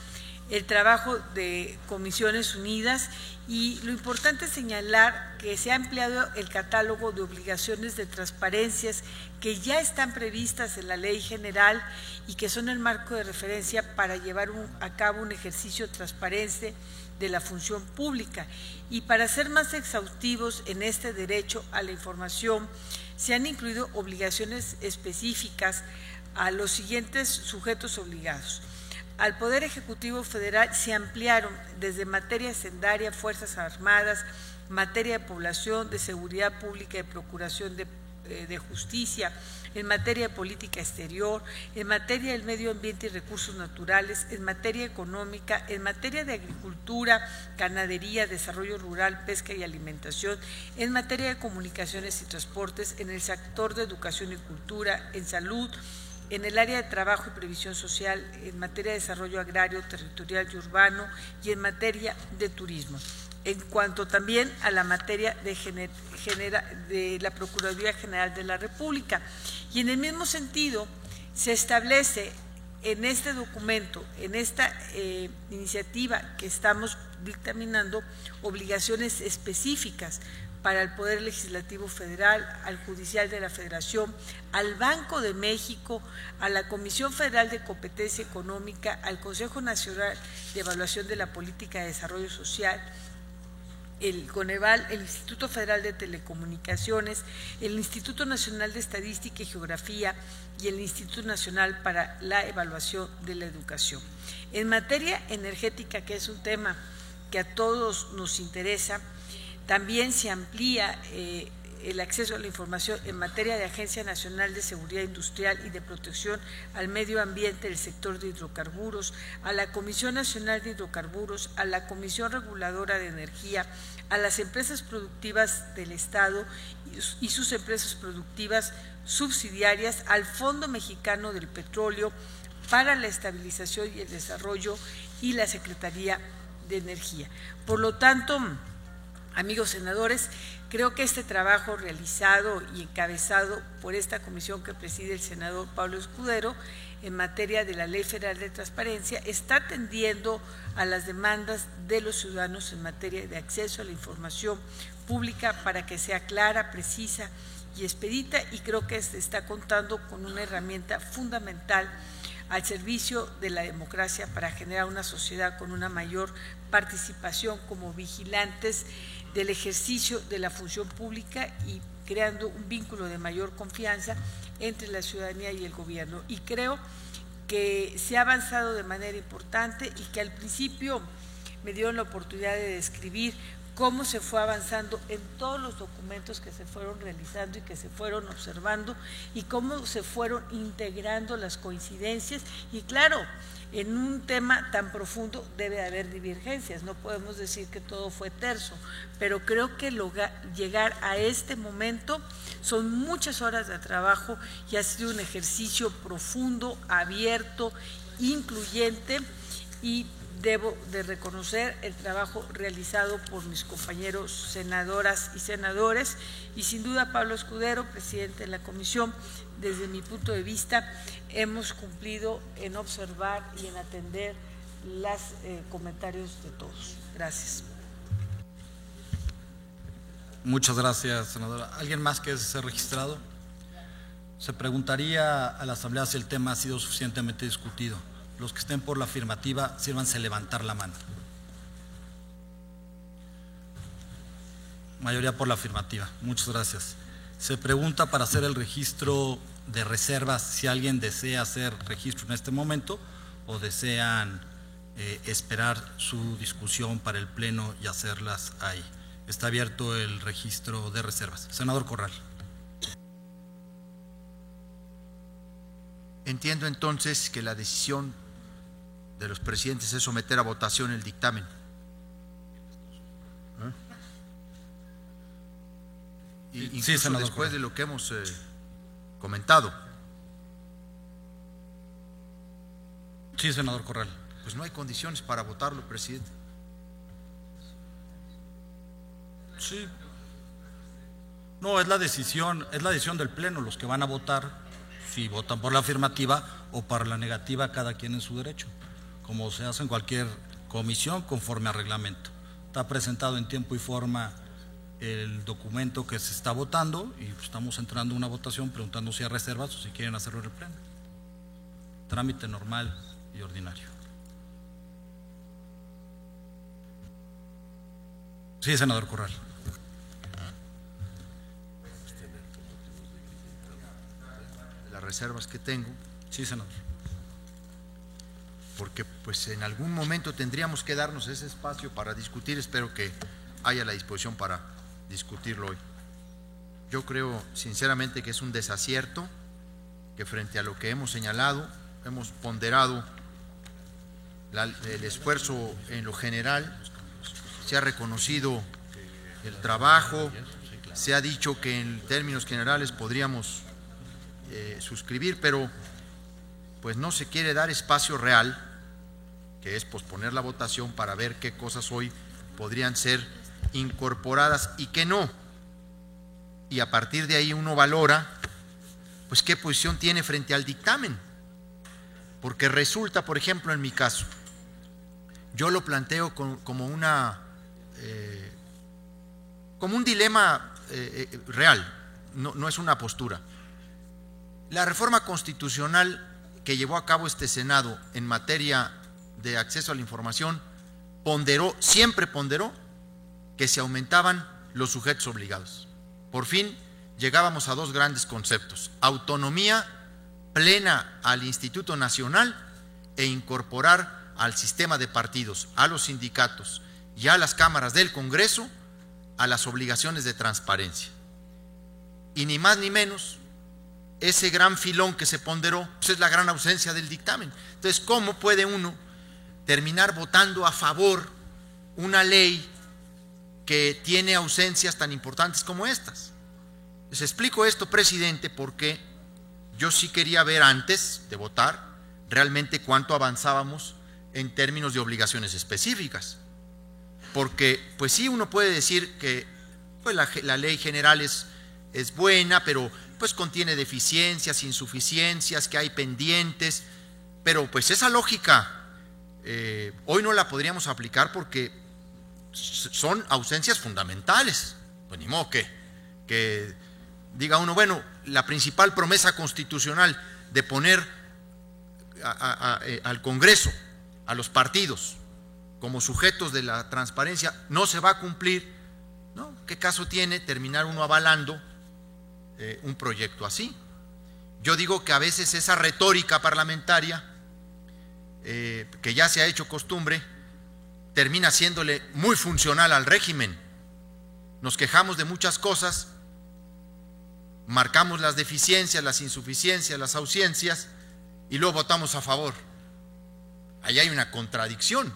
el trabajo de Comisiones Unidas y lo importante es señalar que se ha ampliado el catálogo de obligaciones de transparencias que ya están previstas en la Ley General y que son el marco de referencia para llevar a cabo un ejercicio transparente de la función pública. Y para ser más exhaustivos en este derecho a la información, se han incluido obligaciones específicas a los siguientes sujetos obligados. Al Poder Ejecutivo Federal se ampliaron desde materia hacendaria, Fuerzas Armadas, materia de población, de seguridad pública y procuración de justicia, en materia de política exterior, en materia del medio ambiente y recursos naturales, en materia económica, en materia de agricultura, ganadería, desarrollo rural, pesca y alimentación, en materia de comunicaciones y transportes, en el sector de educación y cultura, en salud, en el área de trabajo y previsión social, en materia de desarrollo agrario, territorial y urbano y en materia de turismo. En cuanto también a la materia de la Procuraduría General de la República. Y en el mismo sentido, se establece en este documento, en esta iniciativa que estamos dictaminando, obligaciones específicas para el Poder Legislativo Federal, al Judicial de la Federación, al Banco de México, a la Comisión Federal de Competencia Económica, al Consejo Nacional de Evaluación de la Política de Desarrollo Social, el Coneval, el Instituto Federal de Telecomunicaciones, el Instituto Nacional de Estadística y Geografía y el Instituto Nacional para la Evaluación de la Educación. En materia energética, que es un tema que a todos nos interesa, también se amplía el acceso a la información en materia de Agencia Nacional de Seguridad Industrial y de Protección al Medio Ambiente del sector de hidrocarburos, a la Comisión Nacional de Hidrocarburos, a la Comisión Reguladora de Energía, a las empresas productivas del Estado y sus empresas productivas subsidiarias, al Fondo Mexicano del Petróleo para la Estabilización y el Desarrollo y la Secretaría de Energía. Por lo tanto, amigos senadores, creo que este trabajo realizado y encabezado por esta comisión que preside el senador Pablo Escudero en materia de la Ley Federal de Transparencia está atendiendo a las demandas de los ciudadanos en materia de acceso a la información pública para que sea clara, precisa y expedita, y creo que se está contando con una herramienta fundamental al servicio de la democracia para generar una sociedad con una mayor participación como vigilantes del ejercicio de la función pública y creando un vínculo de mayor confianza entre la ciudadanía y el gobierno. Y creo que se ha avanzado de manera importante y que al principio me dieron la oportunidad de describir cómo se fue avanzando en todos los documentos que se fueron realizando y que se fueron observando y cómo se fueron integrando las coincidencias. Y claro, en un tema tan profundo debe haber divergencias, no podemos decir que todo fue terso, pero creo que llegar a este momento son muchas horas de trabajo y ha sido un ejercicio profundo, abierto, incluyente, y debo de reconocer el trabajo realizado por mis compañeros senadoras y senadores y sin duda Pablo Escudero, presidente de la comisión. Desde mi punto de vista hemos cumplido en observar y en atender los comentarios de todos. Gracias. Muchas gracias, senadora. ¿Alguien más que se ha registrado? Se preguntaría a la Asamblea si el tema ha sido suficientemente discutido. Los que estén por la afirmativa, sírvanse levantar la mano. Mayoría por la afirmativa. Muchas gracias. Se pregunta para hacer el registro de reservas si alguien desea hacer registro en este momento o desean esperar su discusión para el Pleno y hacerlas ahí. Está abierto el registro de reservas. Senador Corral. Entiendo entonces que la decisión de los presidentes es someter a votación el dictamen. Incluso sí, senador, después de lo que hemos comentado. Sí, senador Corral. Pues no hay condiciones para votarlo, presidente. Sí. No, es la decisión del Pleno, los que van a votar, si votan por la afirmativa o por la negativa, cada quien en su derecho, como se hace en cualquier comisión conforme a reglamento. Está presentado en tiempo y forma el documento que se está votando y estamos entrando a una votación preguntando si hay reservas o si quieren hacerlo en el Pleno. Trámite normal y ordinario. Sí, senador Corral. Las reservas que tengo. Sí, senador. Porque pues en algún momento tendríamos que darnos ese espacio para discutir. Espero que haya la disposición para discutirlo hoy. Yo creo sinceramente que es un desacierto que frente a lo que hemos señalado, hemos ponderado el esfuerzo en lo general, se ha reconocido el trabajo, se ha dicho que en términos generales podríamos suscribir, pero pues no se quiere dar espacio real, que es posponer la votación para ver qué cosas hoy podrían ser incorporadas y qué no. Y a partir de ahí uno valora pues qué posición tiene frente al dictamen. Porque resulta, por ejemplo, en mi caso, yo lo planteo como un dilema real, no es una postura. La reforma constitucional que llevó a cabo este Senado en materia de acceso a la información siempre ponderó que se aumentaban los sujetos obligados. Por fin llegábamos a dos grandes conceptos: autonomía plena al Instituto Nacional e incorporar al sistema de partidos, a los sindicatos y a las cámaras del Congreso a las obligaciones de transparencia. Y ni más ni menos, ese gran filón que se ponderó pues es la gran ausencia del dictamen. Entonces, ¿cómo puede uno terminar votando a favor una ley que tiene ausencias tan importantes como estas? Les explico esto, presidente, porque yo sí quería ver antes de votar realmente cuánto avanzábamos en términos de obligaciones específicas. Porque, pues sí, uno puede decir que pues la ley general es buena, pero pues contiene deficiencias, insuficiencias, que hay pendientes, pero pues esa lógica hoy no la podríamos aplicar porque son ausencias fundamentales. Pues ni modo que diga uno, bueno, la principal promesa constitucional de poner al Congreso, a los partidos, como sujetos de la transparencia, no se va a cumplir, ¿no? ¿Qué caso tiene terminar uno avalando un proyecto así? Yo digo que a veces esa retórica parlamentaria, que ya se ha hecho costumbre, termina siéndole muy funcional al régimen. Nos quejamos de muchas cosas, marcamos las deficiencias, las insuficiencias, las ausencias y luego votamos a favor. Ahí hay una contradicción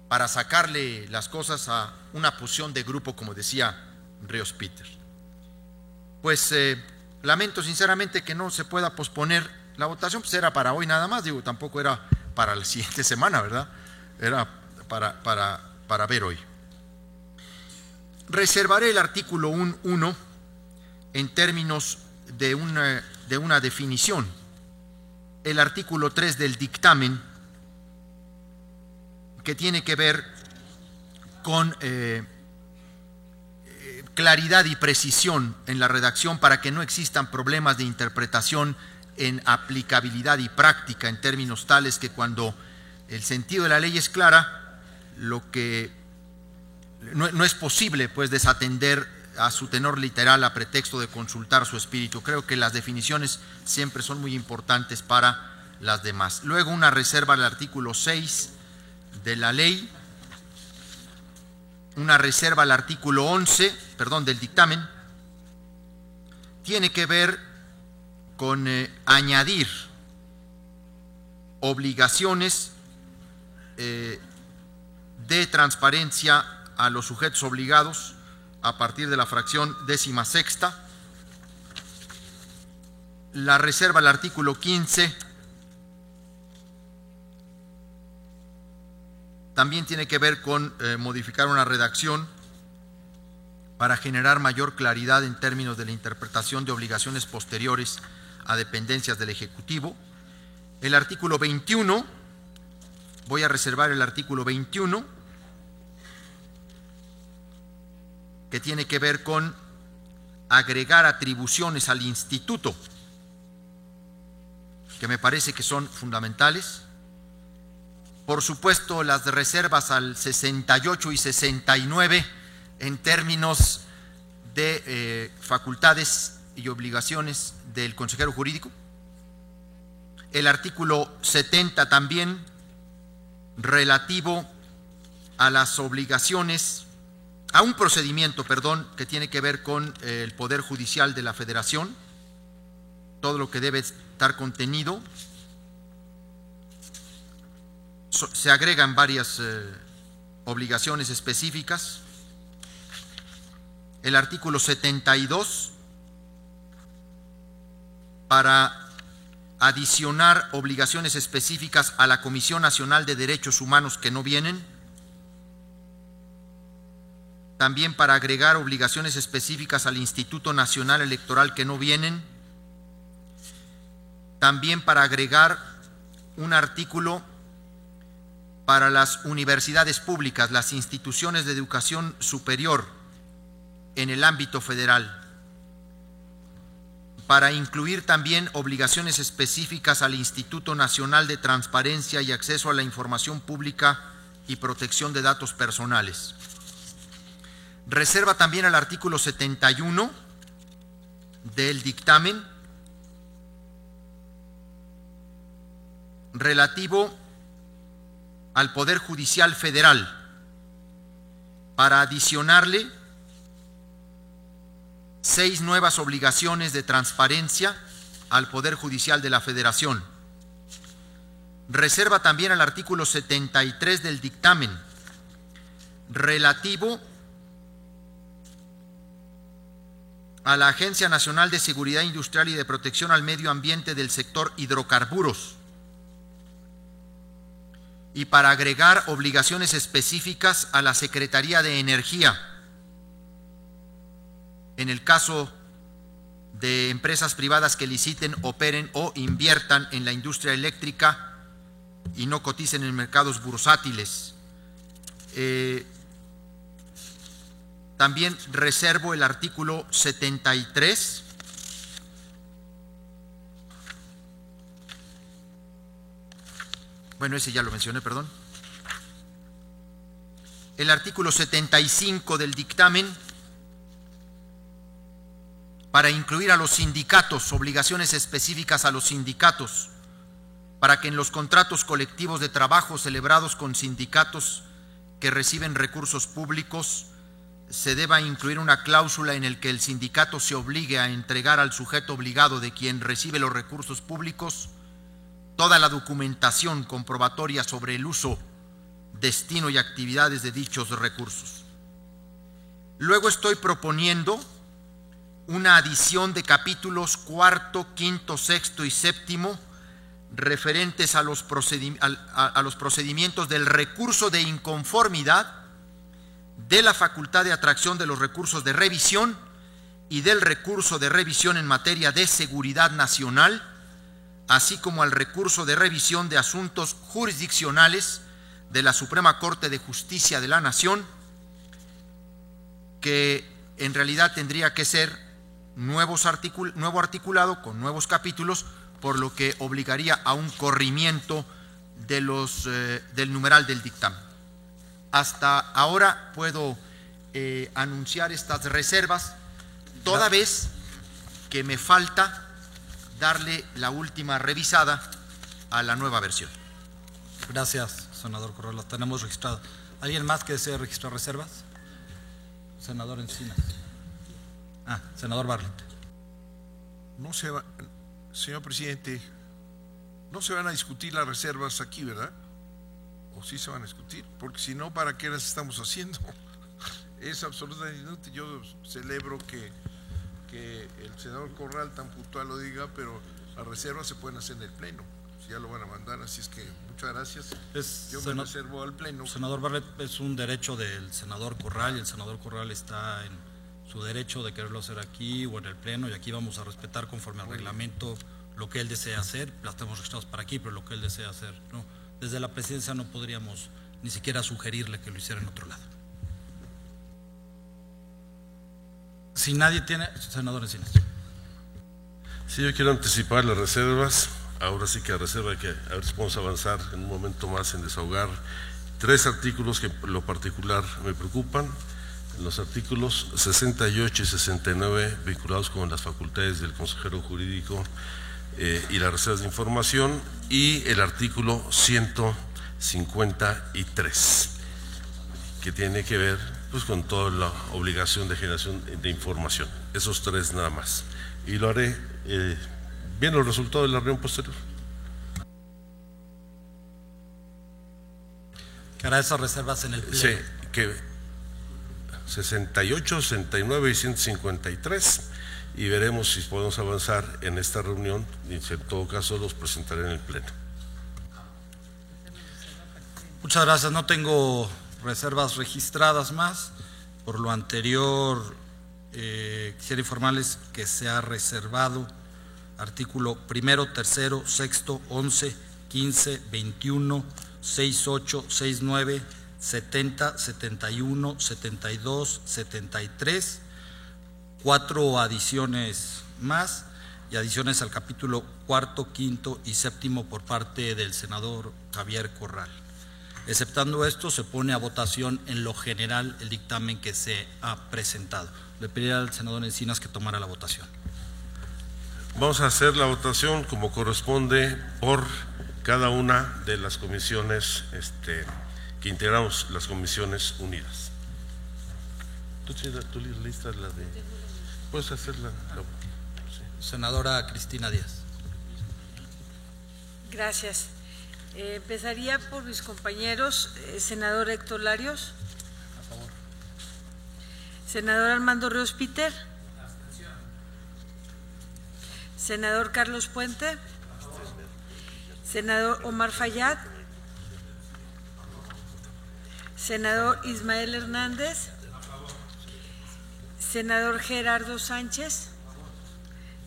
para sacarle las cosas a una posición de grupo, como decía Ríos Peter. Pues lamento sinceramente que no se pueda posponer la votación, pues era para hoy nada más, digo, tampoco era para la siguiente semana, ¿verdad? Era para ver hoy. Reservaré el artículo 1 en términos de una definición. El artículo 3 del dictamen, que tiene que ver con claridad y precisión en la redacción para que no existan problemas de interpretación en aplicabilidad y práctica, en términos tales que cuando el sentido de la ley es clara, lo que no es posible pues desatender a su tenor literal a pretexto de consultar su espíritu. Creo que las definiciones siempre son muy importantes para las demás. Luego una reserva al artículo 6 de la ley, una reserva al artículo 11, del dictamen, tiene que ver con añadir obligaciones de transparencia a los sujetos obligados a partir de la fracción 16ª. La reserva al artículo 15 también tiene que ver con modificar una redacción para generar mayor claridad en términos de la interpretación de obligaciones posteriores a dependencias del Ejecutivo. El artículo 21, voy a reservar el artículo 21, que tiene que ver con agregar atribuciones al instituto, que me parece que son fundamentales. Por supuesto, las reservas al 68 y 69 en términos de facultades y obligaciones del consejero jurídico. El artículo 70 también, relativo a las obligaciones, a un procedimiento, que tiene que ver con el Poder Judicial de la Federación, todo lo que debe dar contenido. Se agregan varias obligaciones específicas. El artículo 72 para adicionar obligaciones específicas a la Comisión Nacional de Derechos Humanos que no vienen. También para agregar obligaciones específicas al Instituto Nacional Electoral que no vienen. También para agregar un artículo para las universidades públicas, las instituciones de educación superior en el ámbito federal. Para incluir también obligaciones específicas al Instituto Nacional de Transparencia y Acceso a la Información Pública y Protección de Datos Personales. Reserva también al artículo 71 del dictamen relativo al Poder Judicial Federal para adicionarle 6 nuevas obligaciones de transparencia al Poder Judicial de la Federación. Reserva también al artículo 73 del dictamen relativo a la Agencia Nacional de Seguridad Industrial y de Protección al Medio Ambiente del sector hidrocarburos, y para agregar obligaciones específicas a la Secretaría de Energía en el caso de empresas privadas que liciten, operen o inviertan en la industria eléctrica y no coticen en mercados bursátiles. También reservo el artículo 73 bueno, ese ya lo mencioné, perdón. El artículo 75 del dictamen para incluir a los sindicatos, obligaciones específicas a los sindicatos, para que en los contratos colectivos de trabajo celebrados con sindicatos que reciben recursos públicos se deba incluir una cláusula en el que el sindicato se obligue a entregar al sujeto obligado de quien recibe los recursos públicos toda la documentación comprobatoria sobre el uso, destino y actividades de dichos recursos. Luego estoy proponiendo una adición de capítulos 4, 5, 6 y 7 referentes a los procedimientos del recurso de inconformidad, de la facultad de atracción de los recursos de revisión y del recurso de revisión en materia de seguridad nacional, así como al recurso de revisión de asuntos jurisdiccionales de la Suprema Corte de Justicia de la Nación, que en realidad tendría que ser nuevo articulado con nuevos capítulos, por lo que obligaría a un corrimiento de del numeral del dictamen. Hasta ahora puedo anunciar estas reservas, toda vez que me falta darle la última revisada a la nueva versión. Gracias, senador Corral. Las tenemos registradas. ¿Alguien más que desee registrar reservas? Senador Encinas. Senador Bartlett. No se va, señor presidente, no se van a discutir las reservas aquí, ¿verdad? ¿O sí se van a discutir? Porque si no, ¿para qué las estamos haciendo? Es absolutamente inútil. Yo celebro que el senador Corral tan puntual lo diga, pero las reservas se pueden hacer en el Pleno. Ya lo van a mandar, así es que muchas gracias. Yo me reservo al Pleno. Senador Bartlett, es un derecho del senador Corral y el senador Corral está en su derecho de quererlo hacer aquí o en el Pleno, y aquí vamos a respetar conforme al reglamento lo que él desea hacer. Las tenemos registradas para aquí, pero lo que él desea hacer, no. Desde la presidencia no podríamos ni siquiera sugerirle que lo hiciera en otro lado. Si nadie tiene, senador Encinas. Sí, yo quiero anticipar las reservas. Ahora sí que a reserva que a ver si podemos avanzar en un momento más en desahogar 3 artículos que en lo particular me preocupan. Los artículos 68 y 69 vinculados con las facultades del consejero jurídico y las reservas de información, y el artículo 153 que tiene que ver pues con toda la obligación de generación de información. Esos 3 nada más, y lo haré viendo los resultados de la reunión posterior. ¿Que hará esas reservas en el pleno? Sí, que 68, 69 y 153, y veremos si podemos avanzar en esta reunión, y en todo caso los presentaré en el pleno. Muchas gracias. No tengo reservas registradas más. Por lo anterior, quisiera informarles que se ha reservado artículo primero, tercero, sexto, 11, 15, 21, 68, 69, 70, 71, 72, 73, 4 adiciones más y adiciones al capítulo cuarto, quinto y séptimo por parte del senador Javier Corral. Exceptando esto, se pone a votación en lo general el dictamen que se ha presentado. Le pediría al senador Encinas que tomara la votación. Vamos a hacer la votación como corresponde por cada una de las comisiones que integramos, las comisiones unidas. ¿Tú listas la de...? ¿Puedes hacerla? Sí. Senadora Cristina Díaz. Gracias. Empezaría por mis compañeros. Senador Héctor Larios. A favor. Senador Armando Ríos Peter. Abstención. Senador Carlos Puente. Senador Omar Fayad. Senador Ismael Hernández. Senador Gerardo Sánchez.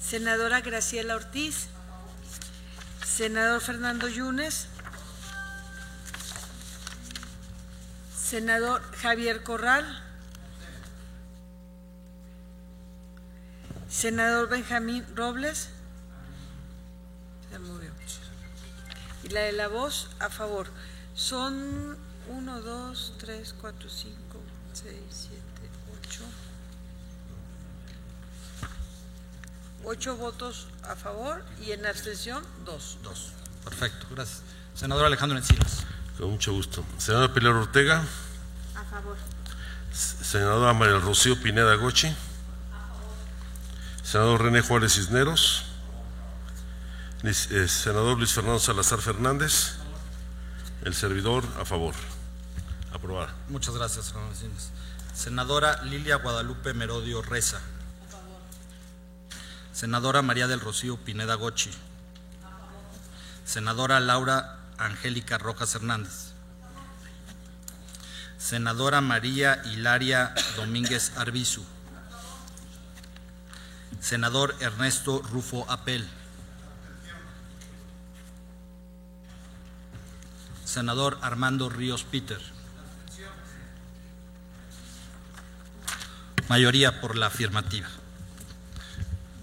Senadora Graciela Ortiz. Senador Fernando Yunes. Senador Javier Corral. Senador Benjamín Robles. Se movió. Y la de la voz a favor. Son 1, 2, 3, 4, 5, 6, 7, 8. 8 votos a favor y en abstención 2. Perfecto, gracias. Senador Alejandro Encinas. Con mucho gusto. Senadora Pilar Ortega. A favor. Senadora María Rocío Pineda Gochi. A favor. Senador René Juárez Cisneros. Senador Luis Fernando Salazar Fernández. El servidor a favor. Aprobada. Muchas gracias, senador Encinas. Senadora Lilia Guadalupe Merodio Reza. A favor. Senadora María del Rocío Pineda Gochi. A favor. Senadora Laura Angélica Rojas Hernández. Senadora María Hilaria Domínguez Arbizu. Senador Ernesto Rufo Apel. Senador Armando Ríos Peter. Mayoría por la afirmativa.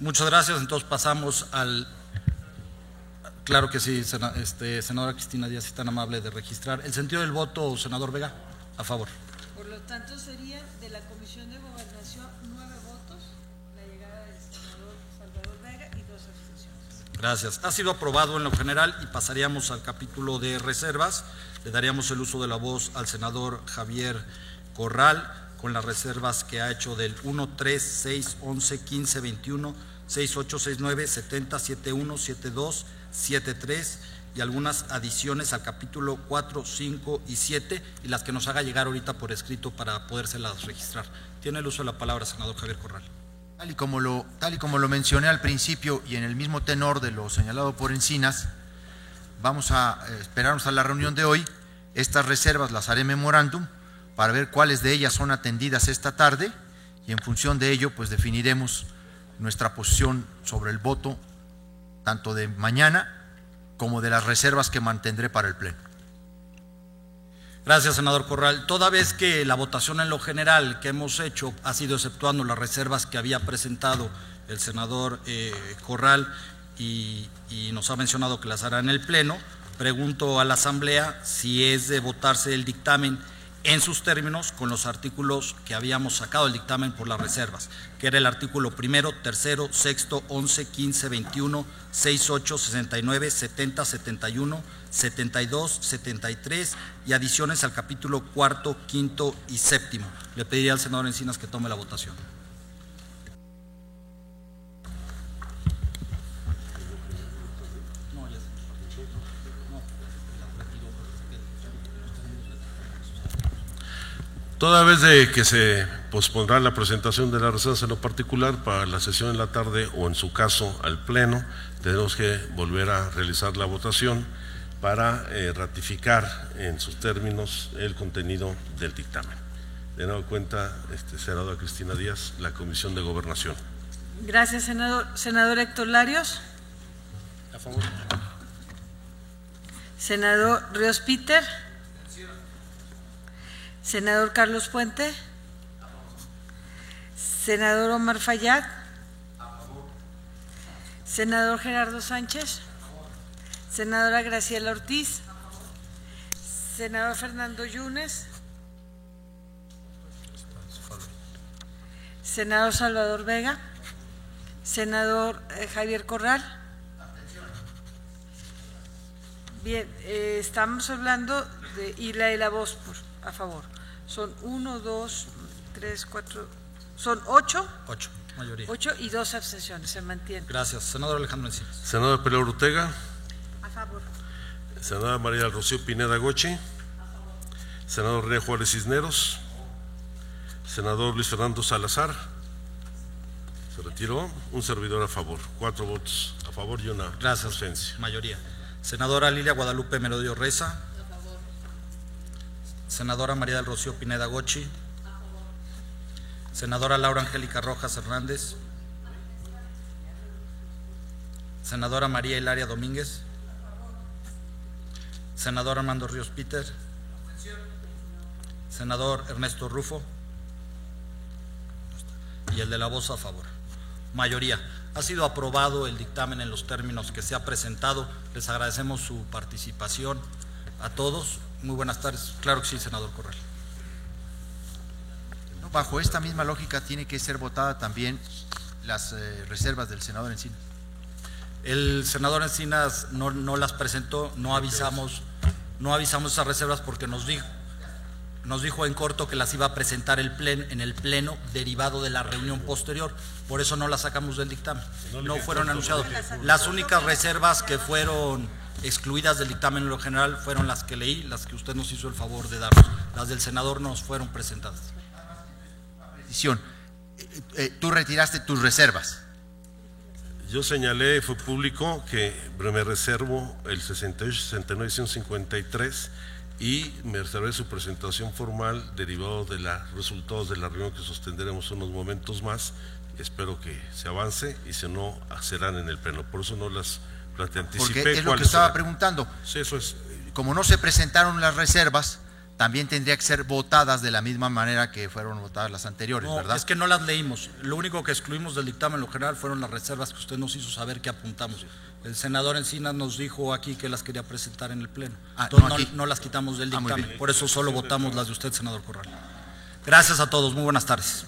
Muchas gracias. Entonces pasamos al... Claro que sí, senadora Cristina Díaz, si tan amable de registrar. El sentido del voto, senador Vega, a favor. Por lo tanto, sería de la Comisión de Gobernación 9 votos, la llegada del senador Salvador Vega y 2 abstenciones. Gracias. Ha sido aprobado en lo general y pasaríamos al capítulo de reservas. Le daríamos el uso de la voz al senador Javier Corral con las reservas que ha hecho del 1, 3, 6, 11, 15, 21, 6, 8, 6, 9, 70, 71, 72, 73 y algunas adiciones al capítulo 4, 5 y 7 y las que nos haga llegar ahorita por escrito para podérselas registrar. Tiene el uso de la palabra, senador Javier Corral. Tal y como lo mencioné al principio y en el mismo tenor de lo señalado por Encinas, vamos a esperarnos a la reunión de hoy. Estas reservas las haré memorándum para ver cuáles de ellas son atendidas esta tarde y en función de ello pues definiremos nuestra posición sobre el voto tanto de mañana como de las reservas que mantendré para el Pleno. Gracias, senador Corral. Toda vez que la votación en lo general que hemos hecho ha sido exceptuando las reservas que había presentado el senador Corral y nos ha mencionado que las hará en el Pleno, pregunto a la Asamblea si es de votarse el dictamen en sus términos con los artículos que habíamos sacado del dictamen por las reservas, que era el artículo primero, tercero, sexto, 11, 15, 21, 6, 8, 69, 70, 71, 72, 73 y adiciones al capítulo cuarto, quinto y séptimo. Le pediría al senador Encinas que tome la votación. Toda vez de que se pospondrá la presentación de las reservas en lo particular para la sesión en la tarde o en su caso al Pleno, tenemos que volver a realizar la votación para ratificar en sus términos el contenido del dictamen. De nueva cuenta, senadora Cristina Díaz, la Comisión de Gobernación. Gracias, senador. Senador Héctor Larios. A favor. Senador Ríos Peter. Senador Carlos Puente. Senador Omar Fayad. Senador Gerardo Sánchez. Senadora Graciela Ortiz. Senador Fernando Yunes. Senador Salvador Vega. Senador Javier Corral. Bien, estamos hablando de Isla de la Voz a favor. Son 1, 2, 3, 4, son 8. 8, mayoría. 8 y 2 abstenciones, se mantiene. Gracias. Senador Alejandro Encinas. Senador Peleo Ortega. A favor. Senadora María del Rocío Pineda Gochi. Senador René Juárez Cisneros. Senador Luis Fernando Salazar. Se retiró. Un servidor a favor. 4 votos a favor y una ausencia. Mayoría. Senadora Lilia Guadalupe Merodio Reza. A favor. Senadora María del Rocío Pineda Gochi. A favor. Senadora Laura Angélica Rojas Hernández. Senadora María Hilaria Domínguez. A favor. Senador Armando Ríos Peter. Senador Ernesto Rufo. Y el de la Voz a favor. Mayoría. Ha sido aprobado el dictamen en los términos que se ha presentado. Les agradecemos su participación a todos. Muy buenas tardes. Claro que sí, senador Corral. Bajo esta misma lógica tiene que ser votada también las reservas del senador Encinas. El senador Encinas no las presentó, no avisamos esas reservas porque nos dijo en corto que las iba a presentar en el pleno derivado de la reunión posterior, por eso no las sacamos del dictamen, no fueron anunciados. Las únicas reservas que fueron excluidas del dictamen en lo general fueron las que leí, las que usted nos hizo el favor de darnos, las del senador nos fueron presentadas. Tú retiraste tus reservas. Yo señalé, fue público, que me reservo el 68, 69 y 153 y me reservé su presentación formal derivado de los resultados de la reunión que sostendremos unos momentos más. Espero que se avance y si no, serán en el pleno. Por eso no las anticipé. Porque es lo que estaba preguntando. Sí, eso es. Como no se presentaron las reservas, también tendría que ser votadas de la misma manera que fueron votadas las anteriores, ¿verdad? Es que no las leímos. Lo único que excluimos del dictamen en lo general fueron las reservas que usted nos hizo saber que apuntamos. El senador Encinas nos dijo aquí que las quería presentar en el pleno. Entonces no las quitamos del dictamen. Por eso solo votamos las de usted, senador Corral. Gracias a todos. Muy buenas tardes.